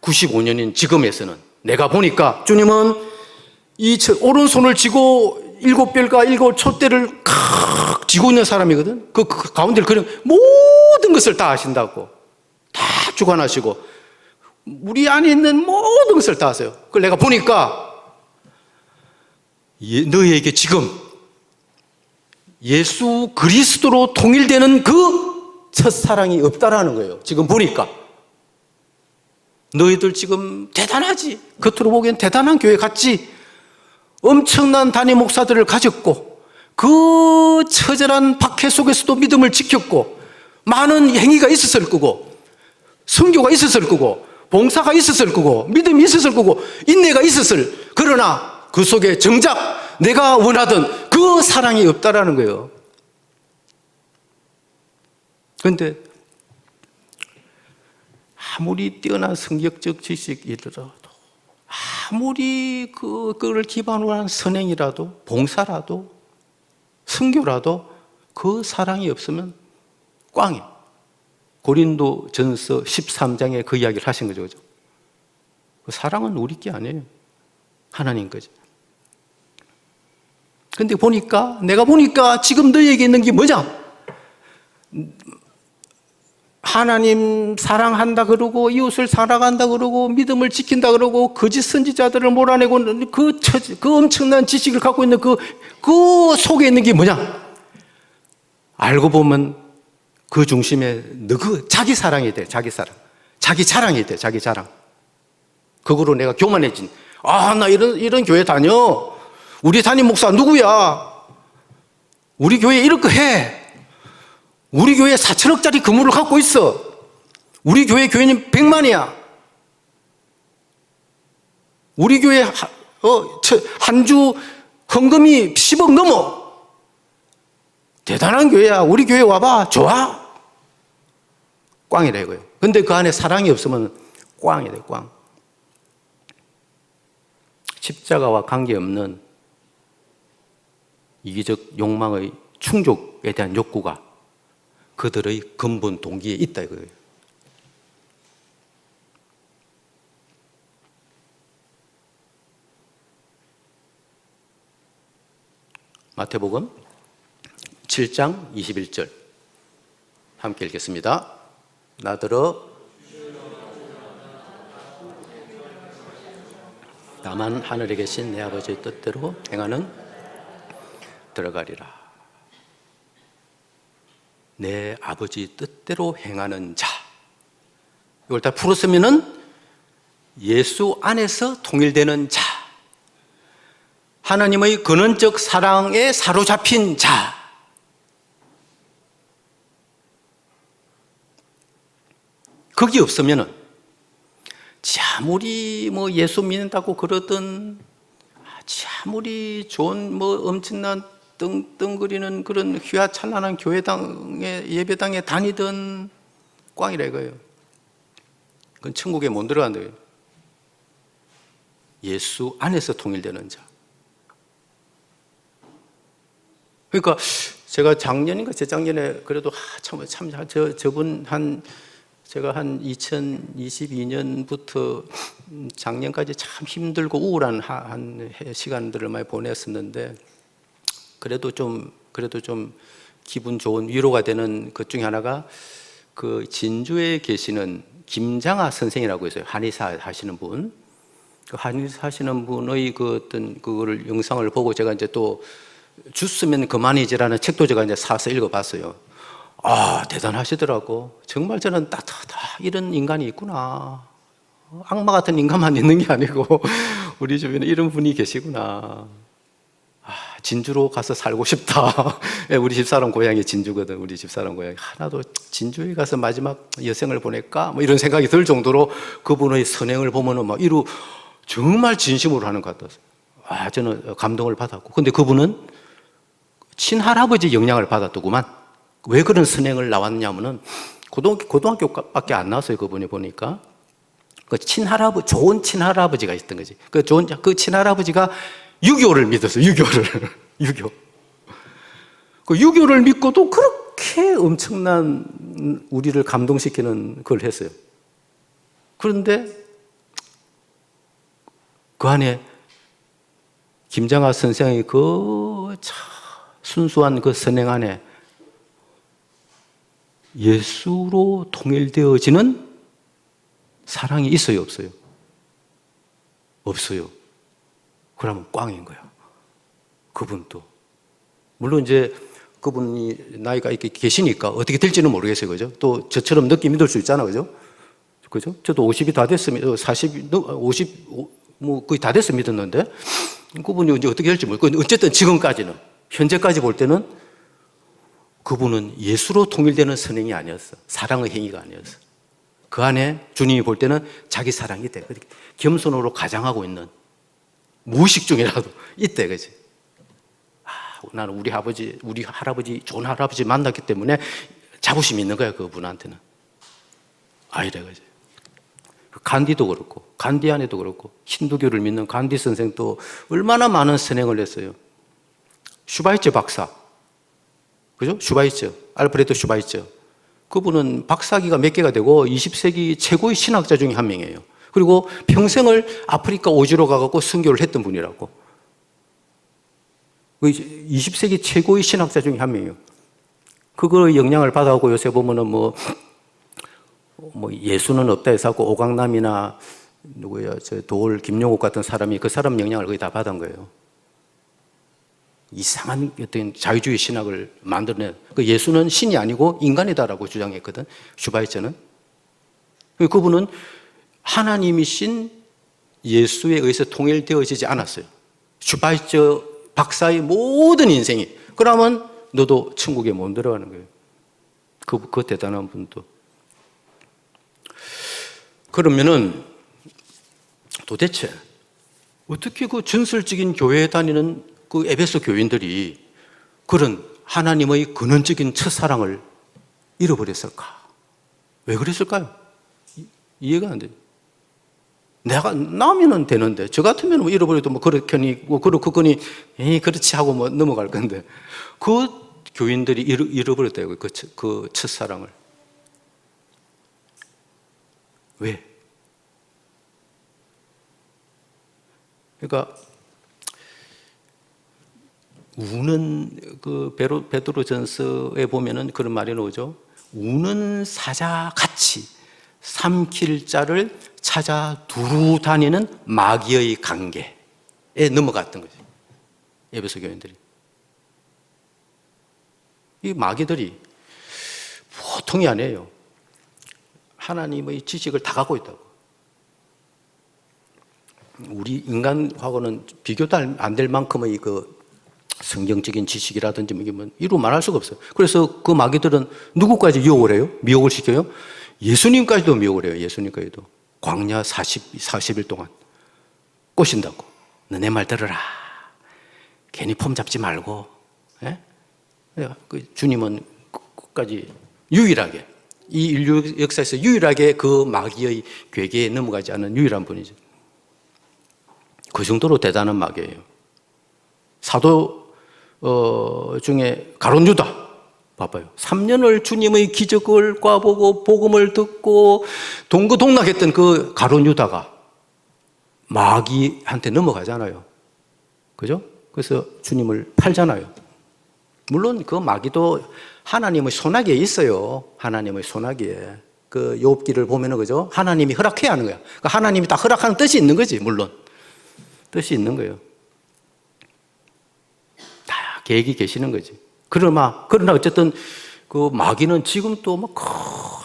95년인 지금에서는 내가 보니까 주님은 이 오른손을 쥐고 7별과 7촛대를 칵 쥐고 있는 사람이거든. 그 가운데를 그냥 모든 것을 다 아신다고. 다 주관하시고 우리 안에 있는 모든 것을 다 아세요. 그걸 내가 보니까 너희에게 지금 예수 그리스도로 통일되는 그 첫사랑이 없다라는 거예요. 지금 보니까 너희들 지금 대단하지. 겉으로 보기엔 대단한 교회 같지. 엄청난 담임 목사들을 가졌고 그 처절한 박해 속에서도 믿음을 지켰고 많은 행위가 있었을 거고 선교가 있었을 거고 봉사가 있었을 거고 믿음이 있었을 거고 인내가 있었을. 그러나 그 속에 정작 내가 원하던 그 사랑이 없다라는 거예요. 그런데 아무리 뛰어난 성격적 지식이더라도 아무리 그걸 기반으로 한 선행이라도 봉사라도 선교라도 그 사랑이 없으면 꽝이에요. 고린도 전서 13장에 그 이야기를 하신 거죠. 그죠? 그 사랑은 우리 게 아니에요. 하나님 거지. 근데 내가 보니까 지금 너희에게 있는 게 뭐냐? 하나님 사랑한다 그러고 이웃을 사랑한다 그러고 믿음을 지킨다 그러고 거짓 선지자들을 몰아내고 그 엄청난 지식을 갖고 있는 그 속에 있는 게 뭐냐? 알고 보면 그 중심에 그 자기 사랑이 돼. 자기 사랑. 자기 자랑이 돼. 자기 자랑. 그거로 내가 교만해진. 나 이런 교회 다녀. 우리 담임 목사 누구야? 우리 교회 이럴 거 해. 우리 교회 4천억짜리 건물을 갖고 있어. 우리 교회 교인이 100만이야. 우리 교회 한 주 헌금이 10억 넘어. 대단한 교회야. 우리 교회 와봐. 좋아. 꽝이래 이거예요. 근데 그 안에 사랑이 없으면 꽝이래. 꽝. 십자가와 관계없는 이기적 욕망의 충족에 대한 욕구가 그들의 근본 동기에 있다 이거예요. 마태복음 7장 21절 함께 읽겠습니다. 나더러 다만 하늘에 계신 내 아버지의 뜻대로 행하는 들어가리라. 내 아버지 뜻대로 행하는 자. 이걸 다 풀었으면은 예수 안에서 통일되는 자. 하나님의 근원적 사랑에 사로잡힌 자. 그게 없으면은 아무리 예수 믿는다고 그러든 아무리 좋은 엄청난 떵떵거리는 그런 휘하찬란한 교회당에 예배당에 다니던 꽝이라 이거예요. 그건 천국에 못 들어간다. 예수 안에서 통일되는 자. 그러니까 제가 작년인가 재작년에 그래도 제가 한 2022년부터 작년까지 참 힘들고 우울한 한 시간들을 많이 보냈었는데 그래도 좀 기분 좋은 위로가 되는 것 중에 하나가 그 진주에 계시는 김장하 선생이라고 있어요. 한의사 하시는 분. 그 한의사 하시는 분의 그거를 영상을 보고 제가 이제 또 주스면 그만이지라는 책도 제가 이제 사서 읽어봤어요. 대단하시더라고. 정말 저는 이런 인간이 있구나. 악마 같은 인간만 있는 게 아니고 우리 주변에 이런 분이 계시구나. 진주로 가서 살고 싶다. 예, 우리 집사람 고향이 진주거든. 우리 집사람 고향이 하나도 진주에 가서 마지막 여생을 보낼까? 뭐 이런 생각이 들 정도로 그분의 선행을 보면은 막 이루 정말 진심으로 하는 것 같았어요. 저는 감동을 받았고. 근데 그분은 친할아버지 영향을 받았더구만. 왜 그런 선행을 나왔냐면은 고등학교밖에 안 나왔어요. 그분이 보니까. 좋은 친할아버지가 있던 거지. 그 친할아버지가 유교를 믿었어요. 유교를. 유교. 그 유교를 믿고도 그렇게 엄청난 우리를 감동시키는 걸 했어요. 그런데 그 안에 김장하 선생의 그 순수한 그 선행 안에 예수로 통일되어지는 사랑이 있어요, 없어요? 없어요. 그러면 꽝인 거야. 그분도. 물론 이제 그분이 나이가 이렇게 계시니까 어떻게 될지는 모르겠어요. 그죠? 또 저처럼 늦게 믿을 수 있잖아. 그죠? 그죠? 저도 50이 다 됐으면, 50, 뭐 거의 다 됐으면 믿었는데, 그분이 이제 어떻게 될지 모르겠고, 어쨌든 지금까지는, 현재까지 볼 때는 그분은 예수로 통일되는 선행이 아니었어. 사랑의 행위가 아니었어. 그 안에 주님이 볼 때는 자기 사랑이 있대. 겸손으로 가장하고 있는 무의식 중이라도 있대. 그지? 나는 우리 할아버지, 좋은 할아버지 만났기 때문에 자부심이 있는 거야. 그분한테는. 아니래. 그지? 간디도 그렇고, 간디 안에도 그렇고, 힌두교를 믿는 간디 선생도 얼마나 많은 선행을 했어요. 슈바이처 박사. 그죠? 슈바이처. 알프레드 슈바이처. 그분은 박사기가 몇 개가 되고 20세기 최고의 신학자 중에 한 명이에요. 그리고 평생을 아프리카 오지로 가갖고 선교를 했던 분이라고. 20세기 최고의 신학자 중에 한 명이에요. 그거의 영향을 받아갖고 요새 보면은 뭐 예수는 없다 해서 오강남이나 도올 김용옥 같은 사람이 그 사람 영향을 거의 다 받은 거예요. 이상한 어떤 자유주의 신학을 만들어낸, 그 예수는 신이 아니고 인간이다라고 주장했거든, 슈바이처는. 그분은 하나님이신 예수에 의해서 통일되어지지 않았어요. 슈바이처 박사의 모든 인생이. 그러면 너도 천국에 못 들어가는 거예요. 그 대단한 분도. 그러면은 도대체 어떻게 그 전설적인 교회에 다니는 그 에베소 교인들이 그런 하나님의 근원적인 첫사랑을 잃어버렸을까? 왜 그랬을까요? 이해가 안 돼요. 나면은 되는데, 저 같으면 뭐 잃어버려도 뭐 그렇거니, 그거니, 그렇지 하고 뭐 넘어갈 건데, 그 교인들이 잃어버렸다고요. 그 첫사랑을. 왜? 그러니까, 우는 그 베드로전서에 보면은 그런 말이 나오죠. 우는 사자 같이 삼킬 자를 찾아 두루 다니는 마귀의 관계에 넘어갔던 거죠. 에베소 교인들이. 이 마귀들이 보통이 아니에요. 하나님의 지식을 다 갖고 있다고. 우리 인간하고는 비교도 안 될 만큼의 그 성경적인 지식이라든지 뭐 이루 말할 수가 없어요. 그래서 그 마귀들은 누구까지 유혹을 해요? 미혹을 시켜요? 예수님까지도 미혹을 해요. 예수님까지도. 광야 40일 동안 꼬신다고. 너 내 말 들어라. 괜히 폼 잡지 말고. 예? 주님은 끝까지 유일하게, 이 인류 역사에서 유일하게 그 마귀의 괴계에 넘어가지 않은 유일한 분이죠. 그 정도로 대단한 마귀예요. 사도 중에 가룟 유다 봐봐요. 3년을 주님의 기적을 꽈보고 복음을 듣고 동거동락했던 그 가룟 유다가 마귀한테 넘어가잖아요. 그죠? 그래서 주님을 팔잖아요. 물론 그 마귀도 하나님의 손아귀에 있어요. 하나님의 손아귀에. 그 욥기를 보면은 그죠? 하나님이 허락해야 하는 거야. 그러니까 하나님이 다 허락하는 뜻이 있는 거지, 물론. 뜻이 있는 거예요. 계획이 계시는 거지. 그러나 어쨌든 그 마귀는 지금 또 막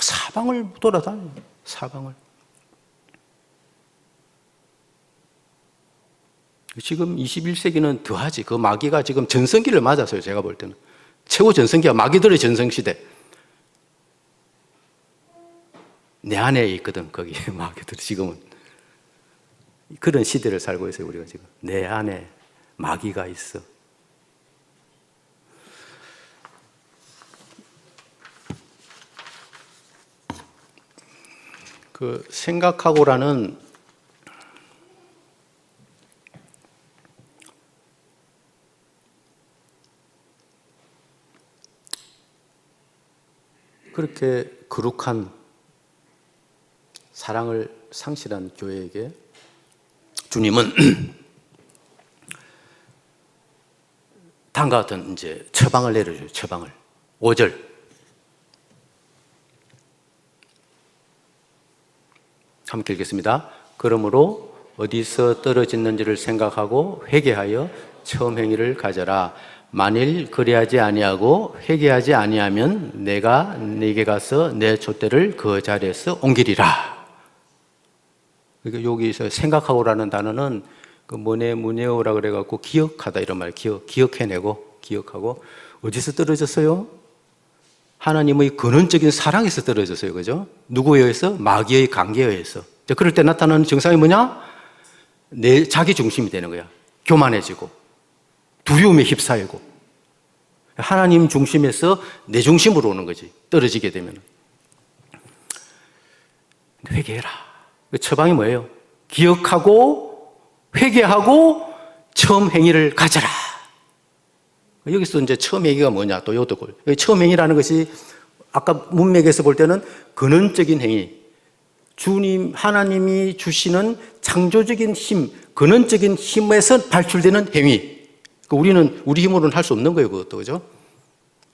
사방을 돌아다녀요. 사방을. 지금 21세기는 더하지. 그 마귀가 지금 전성기를 맞았어요. 제가 볼 때는. 최고 전성기가 마귀들의 전성시대. 내 안에 있거든, 거기. 마귀들이 지금은. 그런 시대를 살고 있어요, 우리가 지금. 내 안에 마귀가 있어. 그 생각하고라는 그렇게 거룩한 사랑을 상실한 교회에게 주님은 다음과 같은 이제 처방을 내려줘요. 처방을. 5절. 함께 읽겠습니다. 그러므로 어디서 떨어졌는지를 생각하고 회개하여 처음 행위를 가져라. 만일 그리하지 아니하고 회개하지 아니하면 내가 네게 가서 내 촛대를 그 자리에서 옮기리라. 그러니까 여기서 생각하고라는 단어는 그 문에오라 그래갖고 기억하다 이런 말, 기억해내고 기억하고. 어디서 떨어졌어요? 하나님의 근원적인 사랑에서 떨어졌어요. 그죠? 누구에 의해서? 마귀의 관계에 의해서. 그럴 때 나타나는 증상이 뭐냐? 내 자기 중심이 되는 거야. 교만해지고 두려움에 휩싸이고 하나님 중심에서 내 중심으로 오는 거지. 떨어지게 되면. 회개해라. 처방이 뭐예요? 기억하고 회개하고 처음 행위를 가져라. 여기서 이제 처음 행위가 뭐냐? 또 요독을. 처음 행위라는 것이 아까 문맥에서 볼 때는 근원적인 행위. 주님, 하나님이 주시는 창조적인 힘, 근원적인 힘에서 발출되는 행위. 우리는 우리 힘으로는 할 수 없는 거예요, 그것도. 그죠?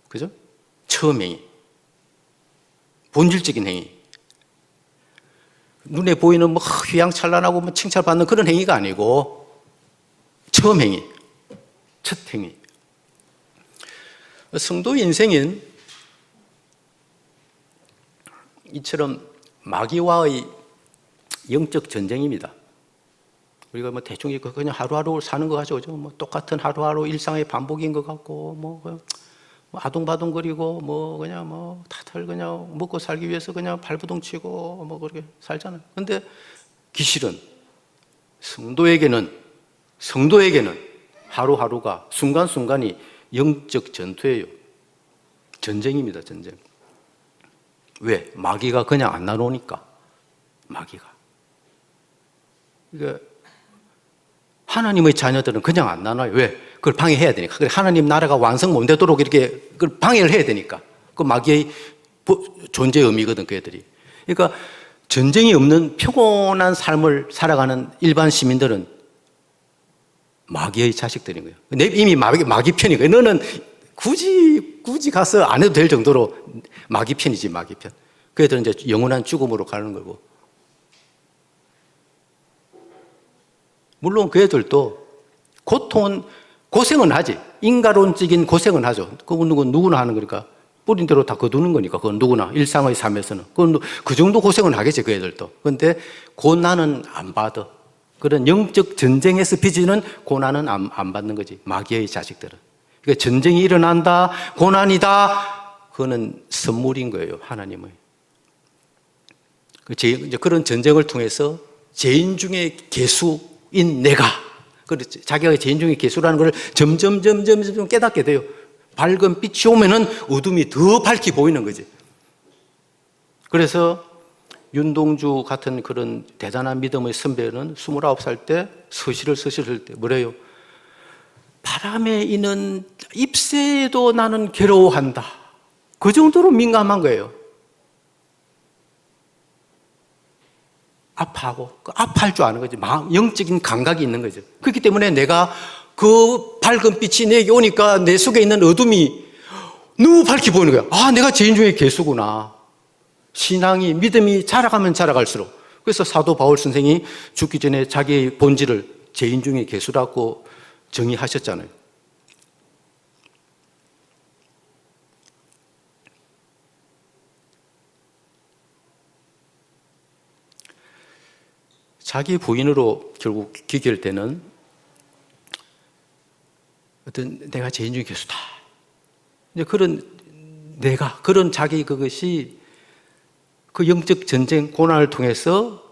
그죠? 처음 행위. 본질적인 행위. 눈에 보이는 뭐 휘황찬란하고 뭐 칭찬받는 그런 행위가 아니고 처음 행위. 첫 행위. 성도의 인생은 이처럼 마귀와의 영적 전쟁입니다. 우리가 뭐 대충 그냥 하루하루 사는 거 가지고 뭐 똑같은 하루하루 일상의 반복인 것 같고 뭐 아둥바둥거리고 뭐 그냥 뭐 다들 그냥 먹고 살기 위해서 그냥 발부둥 치고 뭐 그렇게 살잖아요. 근데 기실은 성도에게는 하루하루가 순간순간이 영적 전투예요. 전쟁입니다, 전쟁. 왜? 마귀가 그냥 안 나누니까. 마귀가. 그러니까 하나님의 자녀들은 그냥 안 나눠요. 왜? 그걸 방해해야 되니까. 하나님 나라가 완성 못 되도록 이렇게 그걸 방해를 해야 되니까. 그 마귀의 존재의 의미거든, 그 애들이. 그러니까 전쟁이 없는 평온한 삶을 살아가는 일반 시민들은 마귀의 자식들인 거예요. 이미 마귀 편인 거예요. 너는 굳이 가서 안 해도 될 정도로 마귀 편이지, 마귀 편. 그 애들은 이제 영원한 죽음으로 가는 거고. 물론 그 애들도 고생은 하지. 인간론적인 고생은 하죠. 그건 누구나 하는 거니까. 뿌린 대로 다 거두는 거니까. 그건 누구나. 일상의 삶에서는. 그건 그 정도 고생은 하겠지, 그 애들도. 그런데 고난은 안 받아. 그런 영적 전쟁에서 빚어지는 고난은 안 받는 거지. 마귀의 자식들은. 그러니까 전쟁이 일어난다, 고난이다. 그거는 선물인 거예요, 하나님의. 이제 그런 전쟁을 통해서 죄인 중에 개수인 내가, 그렇지. 자기가 죄인 중에 개수라는 걸 점점 깨닫게 돼요. 밝은 빛이 오면은 어둠이 더 밝게 보이는 거지. 그래서 윤동주 같은 그런 대단한 믿음의 선배는 29살 때 서시를 쓰실 때 뭐래요? 바람에 이는 잎새에도 나는 괴로워한다. 그 정도로 민감한 거예요. 아파하고, 아파할 줄 아는 거지. 영적인 감각이 있는 거죠. 그렇기 때문에 내가 그 밝은 빛이 내게 오니까 내 속에 있는 어둠이 너무 밝게 보이는 거야. 아, 내가 죄인 중에 개수구나. 신앙이, 믿음이 자라가면 자라갈수록. 그래서 사도 바울 선생이 죽기 전에 자기의 본질을 죄인 중에 개수라고 정의하셨잖아요. 자기 부인으로 결국 기결되는 어떤 내가 재인주의 교수다. 이제 그런 자기 그것이 그 영적 전쟁 고난을 통해서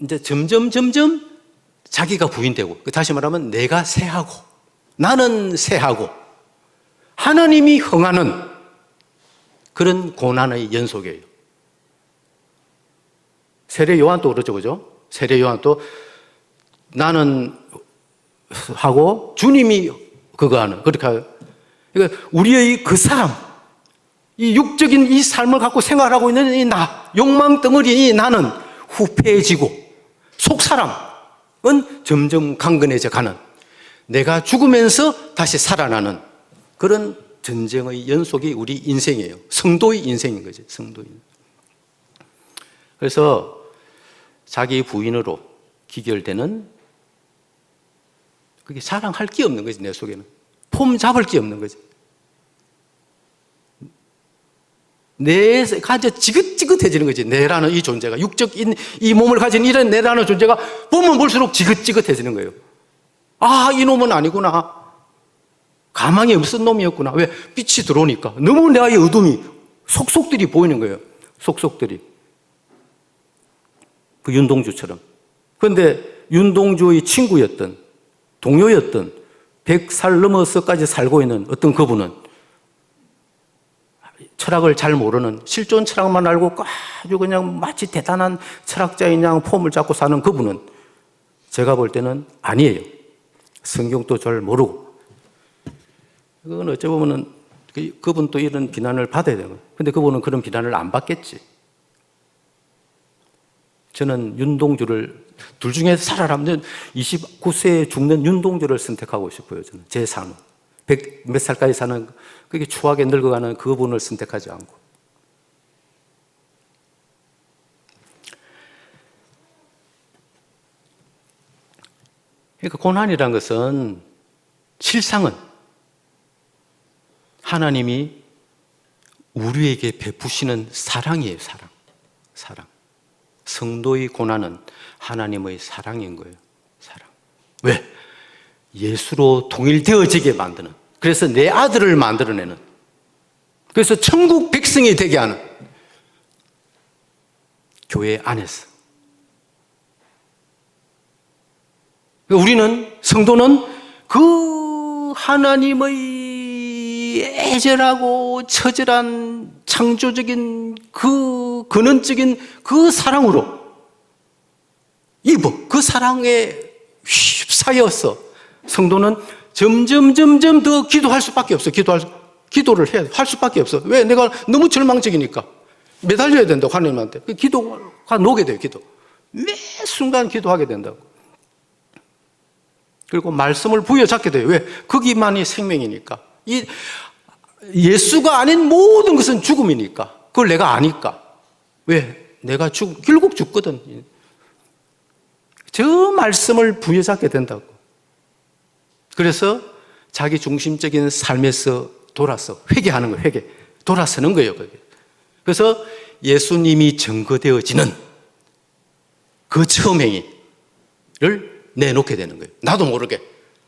이제 점점 자기가 부인되고, 다시 말하면 내가 쇠하고 나는 쇠하고 하나님이 흥하는 그런 고난의 연속이에요. 세례 요한도 그렇죠, 그죠? 세례 요한도 나는 하고 주님이 그거 하는, 그렇게 하요. 그러니까 우리의 그 사람, 이 육적인 이 삶을 갖고 생활하고 있는 이 나, 욕망 덩어리 이 나는 후패해지고 속 사람은 점점 강건해져 가는, 내가 죽으면서 다시 살아나는 그런 전쟁의 연속이 우리 인생이에요. 성도의 인생인 거죠. 성도인. 그래서 자기 부인으로 기결되는, 그게 자랑할 게 없는 거지. 내 속에는 폼 잡을 게 없는 거지. 내 가져 지긋지긋해지는 거지. 내라는 이 존재가, 육적인 이 몸을 가진 이런 내라는 존재가 보면 볼수록 지긋지긋해지는 거예요. 아, 이놈은 아니구나. 가망이 없은 놈이었구나. 왜? 빛이 들어오니까. 너무 나의 어둠이 속속들이 보이는 거예요. 속속들이. 그 윤동주처럼. 그런데 윤동주의 친구였던, 동료였던 100살 넘어서까지 살고 있는 어떤 그분은 철학을 잘 모르는, 실존 철학만 알고 아주 그냥 마치 대단한 철학자인 양 폼을 잡고 사는 그분은 제가 볼 때는 아니에요. 성경도 잘 모르고. 그건 어찌 보면은 그분도 이런 비난을 받아야 되는 거예요. 근데 그분은 그런 비난을 안 받겠지. 저는 윤동주를, 둘 중에 살아남는 29세에 죽는 윤동주를 선택하고 싶어요. 저는 제 삶은 100 몇 살까지 사는, 그게 추하게 늙어가는 그분을 선택하지 않고. 그러니까 고난이란 것은, 실상은 하나님이 우리에게 베푸시는 사랑이에요. 사랑. 성도의 고난은 하나님의 사랑인 거예요. 사랑. 왜? 예수로 통일되어지게 만드는, 그래서 내 아들을 만들어내는, 그래서 천국 백성이 되게 하는 교회 안에서. 우리는, 성도는 그 하나님의 애절하고 처절한 창조적인 그 근원적인 그 사랑으로 그 사랑에 휩싸여서 성도는 점점 더 기도할 수밖에 없어. 기도를 할 수밖에 없어. 왜? 내가 너무 절망적이니까. 매달려야 된다고, 하나님한테. 기도가 녹게 돼요. 기도. 매 순간 기도하게 된다고. 그리고 말씀을 부여잡게 돼요. 왜? 거기만이 생명이니까. 이 예수가 아닌 모든 것은 죽음이니까. 그걸 내가 아니까. 왜? 내가 결국 죽거든. 저 말씀을 부여잡게 된다고. 그래서 자기 중심적인 삶에서 돌아서 회개하는 거예요. 돌아서는 거예요. 그게. 그래서 예수님이 증거되어지는 그 처음 행위를 내놓게 되는 거예요. 나도 모르게,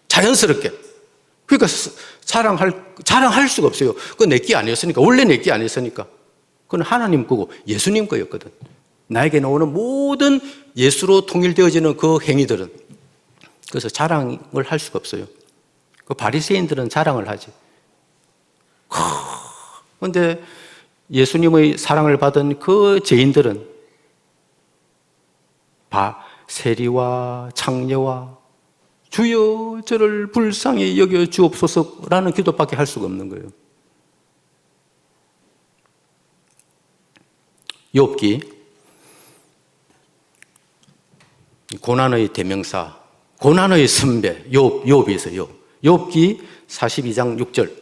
자연스럽게. 그러니까 자랑할 수가 없어요. 그건 내 게 아니었으니까. 원래 내 게 아니었으니까. 그건 하나님 거고 예수님 거였거든. 나에게 나오는 모든 예수로 통일되어지는 그 행위들은, 그래서 자랑을 할 수가 없어요. 그 바리새인들은 자랑을 하지. 그런데 예수님의 사랑을 받은 그 죄인들은 세리와 창녀와 주여 저를 불쌍히 여겨 주옵소서라는 기도밖에 할 수가 없는 거예요. 욥기, 고난의 대명사, 고난의 선배, 욥이 있어요. 욥기 42장 6절.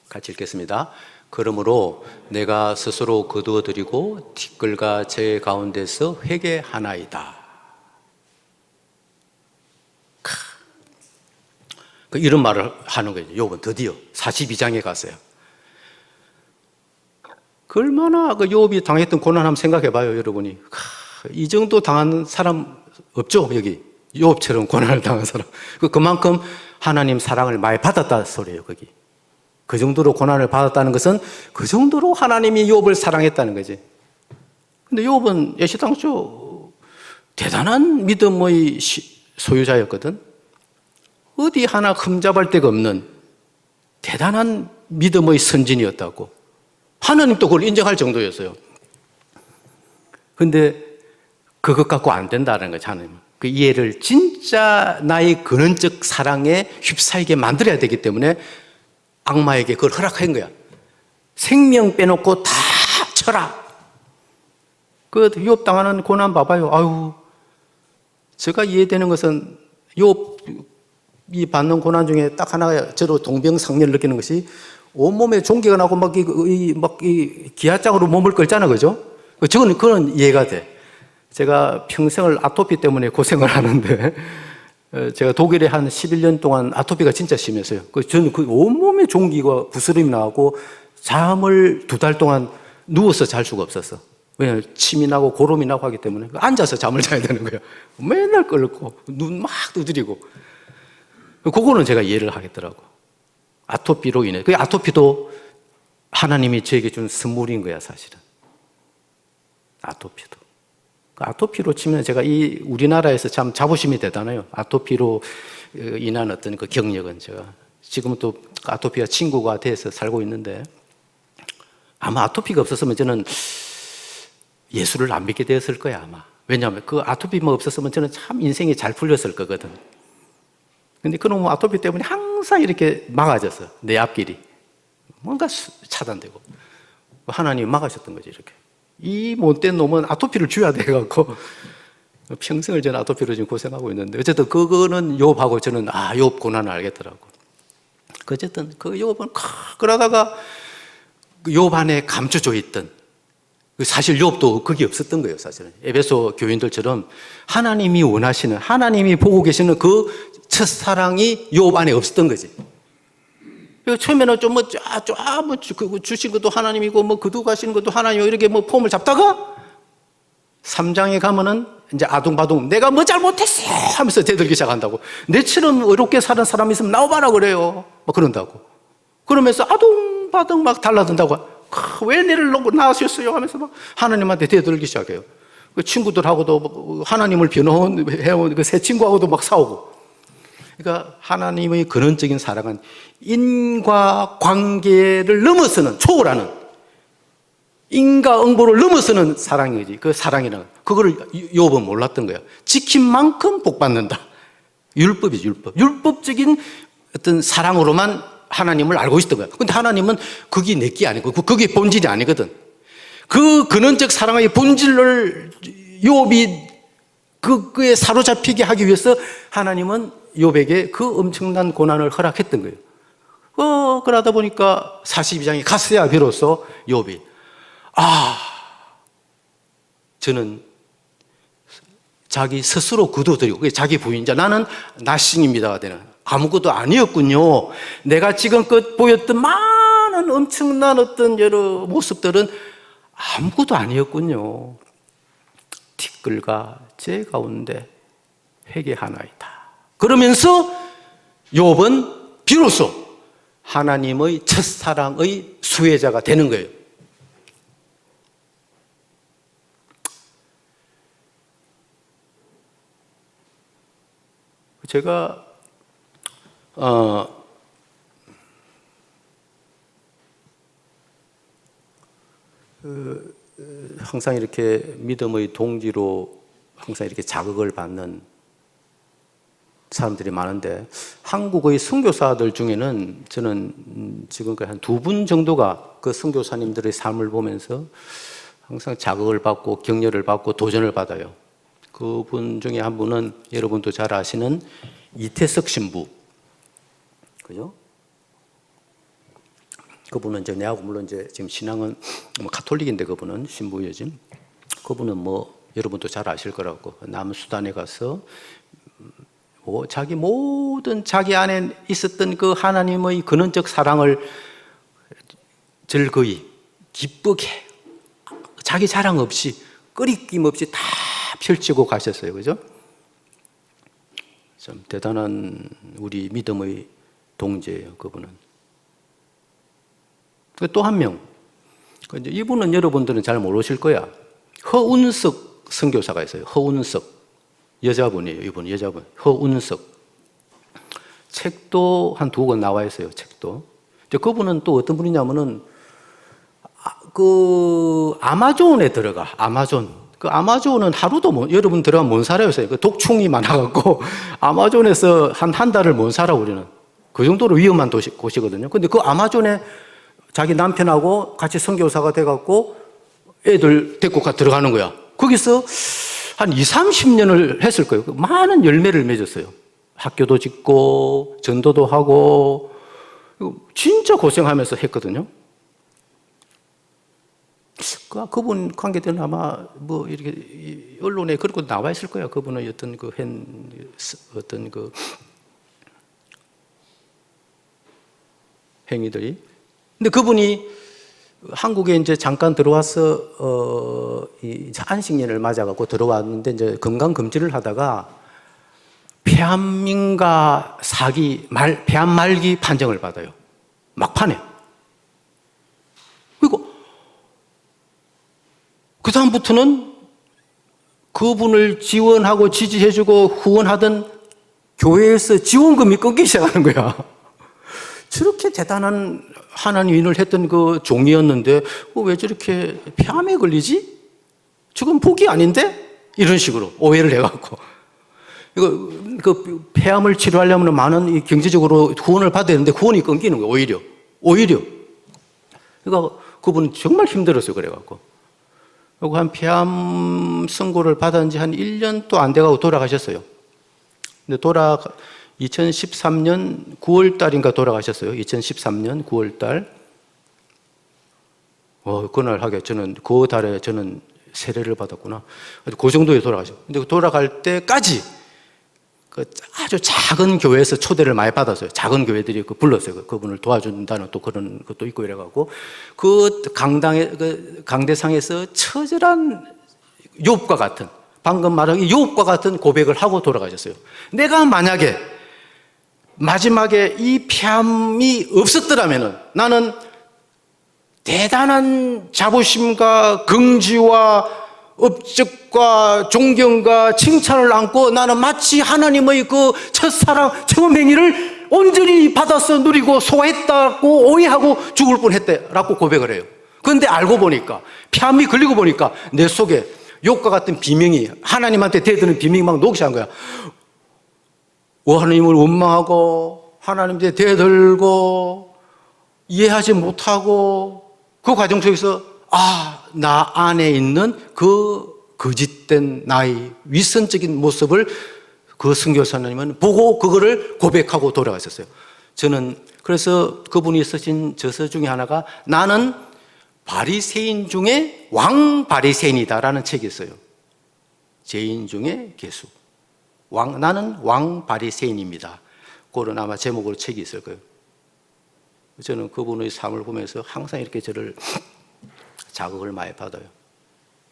같이 읽겠습니다. 그러므로 내가 스스로 거두어드리고 티끌과 제 가운데서 회개하나이다. 이런 말을 하는 거죠. 욥은 드디어 42장에 갔어요. 얼마나 그 욥이 당했던 고난 한번 생각해 봐요, 여러분이. 이 정도 당한 사람 없죠, 여기. 욥처럼 고난을 당한 사람. 그만큼 하나님 사랑을 많이 받았다 소리예요, 거기. 그 정도로 고난을 받았다는 것은 그 정도로 하나님이 욥을 사랑했다는 거지. 근데 욥은 애시당초 대단한 믿음의 소유자였거든. 어디 하나 흠잡을 데가 없는 대단한 믿음의 선진이었다고. 하나님도 그걸 인정할 정도였어요. 근데 그것 갖고 안 된다는 거죠, 하나님은. 그 이해를 진짜 나의 근원적 사랑에 휩싸이게 만들어야 되기 때문에 악마에게 그걸 허락한 거야. 생명 빼놓고 다 쳐라. 그 욥 당하는 고난 봐봐요. 아유, 제가 이해되는 것은 욥이 받는 고난 중에 딱 하나가 저로 동병상련을 느끼는 것이 온몸에 종기가 나고 막 이 기아장으로 몸을 끌잖아, 그죠? 저는 그런 이해가 돼. 제가 평생을 아토피 때문에 고생을 하는데, 제가 독일에 한 11년 동안 아토피가 진짜 심했어요. 저는 그 온몸에 종기가 부스럼이 나고 잠을 2달 동안 누워서 잘 수가 없었어. 왜냐하면 침이 나고 고름이 나고 하기 때문에 앉아서 잠을 자야 되는 거예요. 맨날 끓고 눈 막 두드리고. 그거는 제가 이해를 하겠더라고. 아토피로 인해. 그 아토피도 하나님이 저에게 준 선물인 거야, 사실은. 아토피도. 그 아토피로 치면 제가 이 우리나라에서 참 자부심이 대단해요. 아토피로 인한 어떤 그 경력은 제가 지금은 또 아토피와 친구가 돼서 살고 있는데, 아마 아토피가 없었으면 저는 예수를 안 믿게 되었을 거야, 아마. 왜냐하면 그 아토피만 없었으면 저는 참 인생이 잘 풀렸을 거거든. 근데 그놈 아토피 때문에 항상 이렇게 막아졌어, 내 앞길이. 뭔가 차단되고. 하나님이 막으셨던 거지, 이렇게. 이 못된 놈은 아토피를 줘야 돼갖고 평생을 저는 아토피로 지금 고생하고 있는데, 어쨌든 그거는 욥하고 저는 욥 고난을 알겠더라고. 어쨌든 그 욥은 그러다가 욥 안에 감춰져 있던, 사실 욥도 그게 없었던 거예요, 사실은. 에베소 교인들처럼 하나님이 원하시는, 하나님이 보고 계시는 그 첫사랑이 욥 안에 없었던 거지. 처음에는 좀 주신 것도 하나님이고, 거두가시는 것도 하나님이고, 이렇게 폼을 잡다가 3장에 가면은 이제 아둥바둥 내가 뭐 잘못했어 하면서 대들기 시작한다고. 내처럼 어렵게 사는 사람이 있으면 나와봐라 그래요. 막 그런다고. 그러면서 아둥바둥 막 달라든다고. 왜 나를 낳으셨어요 하면서 막 하나님한테 대들기 시작해요. 그 친구들하고도 하나님을 변호해온 그 새 친구하고도 막 싸우고. 그러니까 하나님의 근원적인 사랑은 인과 관계를 넘어서는, 초월하는, 인과응보를 넘어서는 사랑이지. 그 사랑이라는, 그거를 욥은 몰랐던 거야. 지킨 만큼 복 받는다. 율법이지, 율법. 율법적인 어떤 사랑으로만 하나님을 알고 있었던 거야. 근데 하나님은 그게 내게 아니고, 그게 본질이 아니거든. 그 근원적 사랑의 본질을 욥이 그에 사로잡히게 하기 위해서 하나님은 욥에게 그 엄청난 고난을 허락했던 거예요. 그러다 보니까 42장에 갔어야 비로소 욥이 저는 자기 스스로 거둬들이고, 자기 부인자, 나는 나싱입니다. 아무것도 아니었군요. 내가 지금껏 보였던 많은 엄청난 어떤 여러 모습들은 아무것도 아니었군요. 티끌과 제 가운데 회개하나이다. 그러면서 욥은 비로소 하나님의 첫사랑의 수혜자가 되는 거예요. 제가 항상 이렇게 믿음의 동지로 항상 이렇게 자극을 받는 사람들이 많은데, 한국의 선교사들 중에는 저는 지금까지 한 2분 정도가 그 선교사님들의 삶을 보면서 항상 자극을 받고 격려를 받고 도전을 받아요. 그분 중에 한 분은 여러분도 잘 아시는 이태석 신부, 그죠? 그분은 이제 내하고 물론 이제 지금 신앙은 가톨릭인데, 그분은 신부여진. 그분은 여러분도 잘 아실 거라고, 남수단에 가서 자기 모든 자기 안에 있었던 그 하나님의 근원적 사랑을 즐거이 기쁘게 자기 자랑 없이 끄리낌 없이 다 펼치고 가셨어요, 그죠? 참 대단한 우리 믿음의 동지예요, 그분은. 또 한 명. 이분은 여러분들은 잘 모르실 거야. 허운석 선교사가 있어요. 허운석. 여자분이에요, 이분 여자분. 허운석. 책도 한 2권 나와 있어요, 책도. 그분은 또 어떤 분이냐면은, 아마존에 들어가, 아마존. 아마존은 하루도 여러분 들어가면 못 살아요. 그 독충이 많아갖고, 아마존에서 한 달을 못 살아, 우리는. 그 정도로 위험한 곳이거든요. 근데 그 아마존에 자기 남편하고 같이 선교사가 돼갖고, 애들 데리고 들어가는 거야. 거기서 한 20-30년을 했을 거예요. 많은 열매를 맺었어요. 학교도 짓고, 전도도 하고, 진짜 고생하면서 했거든요. 그분 관계들은 아마 뭐 이렇게 언론에 그렇게 나와 있을 거야. 그분의 어떤 어떤 행위들이. 근데 그분이 한국에 이제 잠깐 들어와서 이 안식년을 맞아갖고 들어왔는데 이제 건강 검진을 하다가 폐암인가 폐암 말기 판정을 받아요. 막판에. 그리고 그 다음부터는 그분을 지원하고 지지해주고 후원하던 교회에서 지원금이 끊기기 시작하는 거야. 저렇게 대단한 하나님 일을 했던 그 종이었는데 왜 저렇게 폐암에 걸리지? 지금 복이 아닌데? 이런 식으로 오해를 해갖고. 그 폐암을 치료하려면 많은 경제적으로 후원을 받아야 되는데 후원이 끊기는 거예요, 오히려. 그러니까 그분은 정말 힘들었어요, 그래갖고. 그리고 한 폐암 선고를 받은 지 한 1년도 안 돼가고 돌아가셨어요. 근데 2013년 9월 달인가 돌아가셨어요. 2013년 9월 달. 그날 하게 저는 그 달에 저는 세례를 받았구나. 그 정도에 돌아가셨어요. 근데 돌아갈 때까지 그 아주 작은 교회에서 초대를 많이 받았어요. 작은 교회들이 불렀어요. 그분을 도와준다는 또 그런 것도 있고 이래갖고 그 강대상에서 처절한 욥과 같은, 방금 말한 욥과 같은 고백을 하고 돌아가셨어요. 내가 만약에 마지막에 이 폐암이 없었더라면은 나는 대단한 자부심과 긍지와 업적과 존경과 칭찬을 안고 나는 마치 하나님의 그 첫사랑 처음 행위를 온전히 받아서 누리고 소화했다고 오해하고 죽을 뻔했다라고 고백을 해요. 그런데 알고 보니까 폐암이 걸리고 보니까 내 속에 욕과 같은 비명이, 하나님한테 대드는 비명이 막 녹시 한 거야. 하나님을 원망하고 하나님한테 대들고 이해하지 못하고 그 과정 속에서 나 안에 있는 그 거짓된 나의 위선적인 모습을 그 선교사님은 보고 그거를 고백하고 돌아가셨어요. 저는 그래서 그분이 쓰신 저서 중에 하나가 나는 바리새인 중에 왕 바리새인이다라는 책이 있어요. 죄인 중에 개수. 나는 왕 바리새인입니다. 그런 아마 제목으로 책이 있을 거예요. 저는 그분의 삶을 보면서 항상 이렇게 저를 자극을 많이 받아요.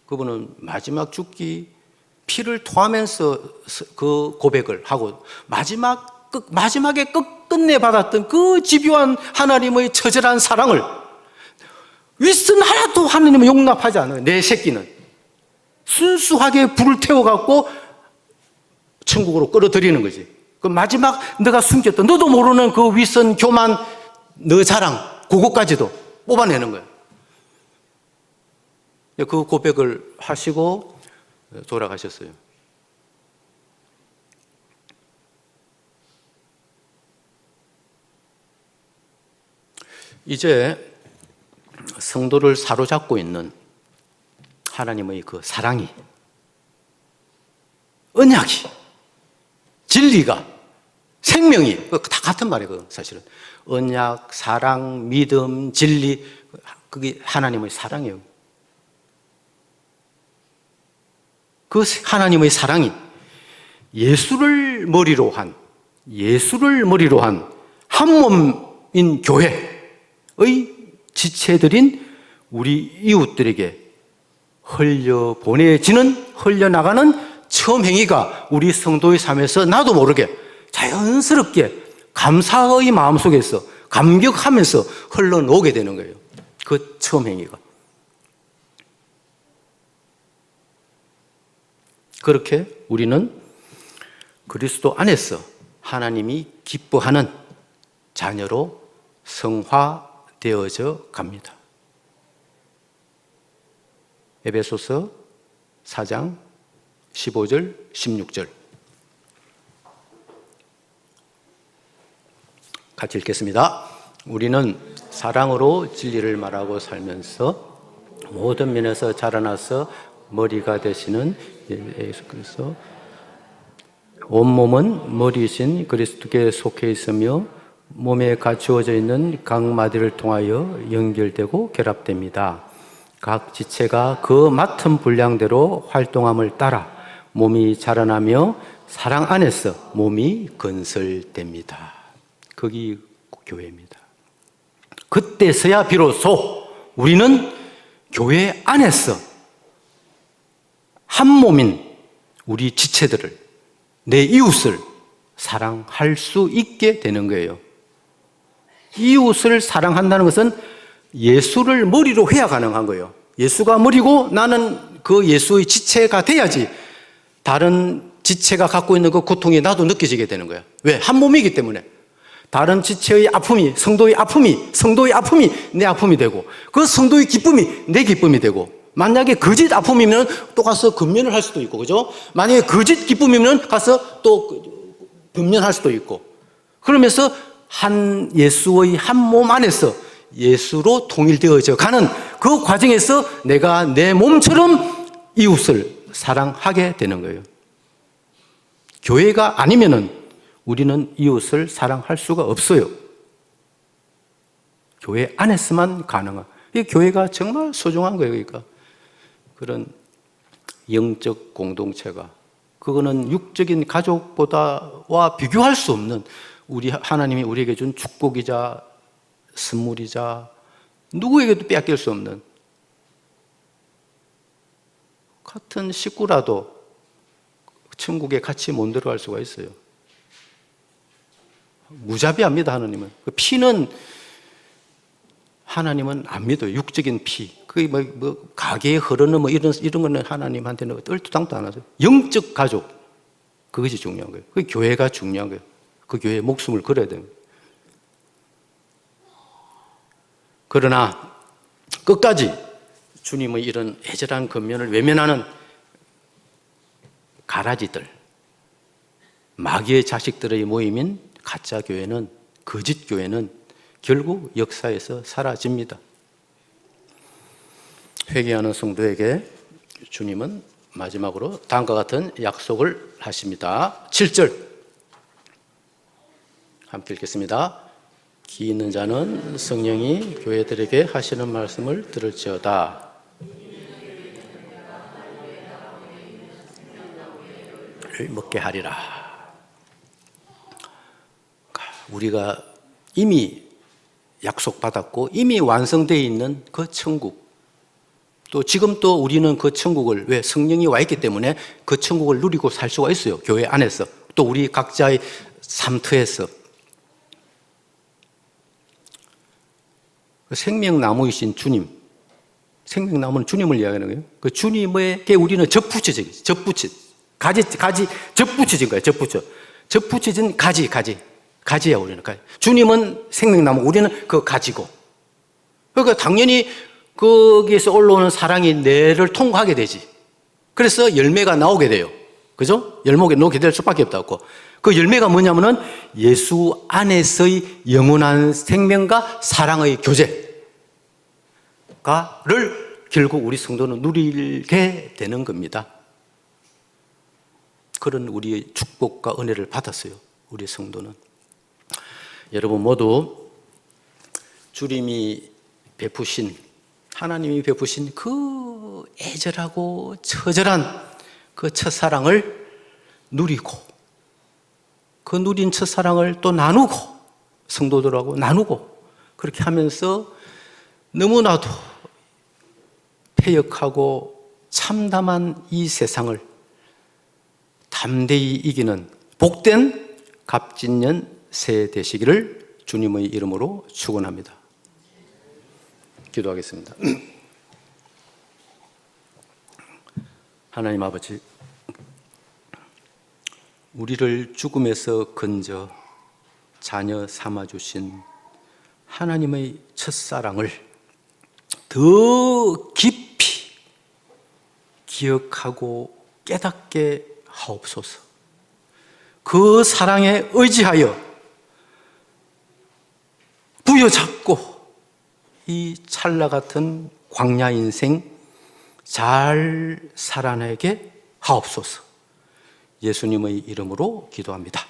그분은 마지막 죽기 피를 토하면서 그 고백을 하고 마지막에 끝내 받았던 그 집요한 하나님의 처절한 사랑을 윗선 하나도 하나님은 용납하지 않아요. 내 새끼는 순수하게 불을 태워갖고 천국으로 끌어들이는 거지. 그 마지막 너가 숨겼던 너도 모르는 그 윗선 교만 너 자랑 그것까지도 뽑아내는 거야. 그 고백을 하시고 돌아가셨어요. 이제 성도를 사로잡고 있는 하나님의 그 사랑이, 언약이, 진리가, 생명이 다 같은 말이거든 사실은. 언약, 사랑, 믿음, 진리, 그게 하나님의 사랑이에요. 그 하나님의 사랑이 예수를 머리로 한 한 몸인 교회의 지체들인 우리 이웃들에게 흘려나가는 처음 행위가 우리 성도의 삶에서 나도 모르게 자연스럽게 감사의 마음속에서 감격하면서 흘러나오게 되는 거예요. 그 처음 행위가. 그렇게 우리는 그리스도 안에서 하나님이 기뻐하는 자녀로 성화되어져 갑니다. 에베소서 4장 15절, 16절 같이 읽겠습니다. 우리는 사랑으로 진리를 말하고 살면서 모든 면에서 자라나서 머리가 되시는 예수 그리스도, 온몸은 머리이신 그리스도께 속해 있으며 몸에 갖추어져 있는 각 마디를 통하여 연결되고 결합됩니다. 각 지체가 그 맡은 분량대로 활동함을 따라 몸이 자라나며 사랑 안에서 몸이 건설됩니다. 거기 교회입니다. 그때서야 비로소 우리는 교회 안에서 한 몸인 우리 지체들을, 내 이웃을 사랑할 수 있게 되는 거예요. 이웃을 사랑한다는 것은 예수를 머리로 해야 가능한 거예요. 예수가 머리고 나는 그 예수의 지체가 돼야지 다른 지체가 갖고 있는 그 고통이 나도 느껴지게 되는 거예요. 왜? 한 몸이기 때문에. 다른 지체의 아픔이, 성도의 아픔이 내 아픔이 되고, 그 성도의 기쁨이 내 기쁨이 되고, 만약에 거짓 아픔이면 또 가서 근면을 할 수도 있고, 그죠? 만약에 거짓 기쁨이면 가서 또 근면할 수도 있고, 그러면서 한 예수의 한 몸 안에서 예수로 통일되어져 가는 그 과정에서 내가 내 몸처럼 이웃을 사랑하게 되는 거예요. 교회가 아니면은 우리는 이웃을 사랑할 수가 없어요. 교회 안에서만 가능한. 이 교회가 정말 소중한 거예요. 그러니까 그런 영적 공동체가, 그거는 육적인 가족보다와 비교할 수 없는 우리 하나님이 우리에게 준 축복이자 선물이자 누구에게도 빼앗길 수 없는, 같은 식구라도 천국에 같이 못 들어갈 수가 있어요. 무자비합니다. 하나님은. 그 피는 하나님은 안 믿어요. 육적인 피. 그게 뭐 가게에 흐르는 뭐 이런 거는 하나님한테는 얼토당도 안 하죠. 영적 가족. 그것이 중요한 거예요. 그 교회가 중요한 거예요. 그 교회에 목숨을 걸어야 됩니다. 그러나 끝까지 주님의 이런 애절한 권면을 외면하는 가라지들, 마귀의 자식들의 모임인 가짜 교회는, 거짓 교회는 결국 역사에서 사라집니다. 회개하는 성도에게 주님은 마지막으로 다음과 같은 약속을 하십니다. 7절 함께 읽겠습니다. 기 있는 자는 성령이 교회들에게 하시는 말씀을 들을지어다. 먹게 하리라. 우리가 이미 약속받았고 이미 완성되어 있는 그 천국, 또 지금 또 우리는 그 천국을, 왜? 성령이 와 있기 때문에 그 천국을 누리고 살 수가 있어요. 교회 안에서, 또 우리 각자의 삶터에서. 생명나무이신 주님, 생명나무는 주님을 이야기하는 거예요. 그 주님에게 우리는 접붙여진 거예요. 접붙여진 가지야. 우리는 가지. 주님은 생명나무, 우리는 그 가지고. 그러니까 당연히 거기에서 올라오는 사랑이 뇌를 통과하게 되지. 그래서 열매가 나오게 돼요. 그죠? 열매가 나오게 될 수밖에 없다고. 그 열매가 뭐냐면은 예수 안에서의 영원한 생명과 사랑의 교제를 결국 우리 성도는 누리게 되는 겁니다. 그런 우리의 축복과 은혜를 받았어요. 우리 성도는. 여러분 모두 주님이 베푸신, 하나님이 베푸신 그 애절하고 처절한 그 첫사랑을 누리고, 그 누린 첫사랑을 또 나누고, 성도들하고 나누고, 그렇게 하면서 너무나도 패역하고 참담한 이 세상을 담대히 이기는 복된 갑진년 새해 되시기를 주님의 이름으로 축원합니다. 기도하겠습니다. 하나님 아버지, 우리를 죽음에서 건져 자녀 삼아주신 하나님의 첫사랑을 더 깊이 기억하고 깨닫게 하옵소서. 그 사랑에 의지하여 부여잡고 이 찰나 같은 광야 인생 잘 살아내게 하옵소서. 예수님의 이름으로 기도합니다.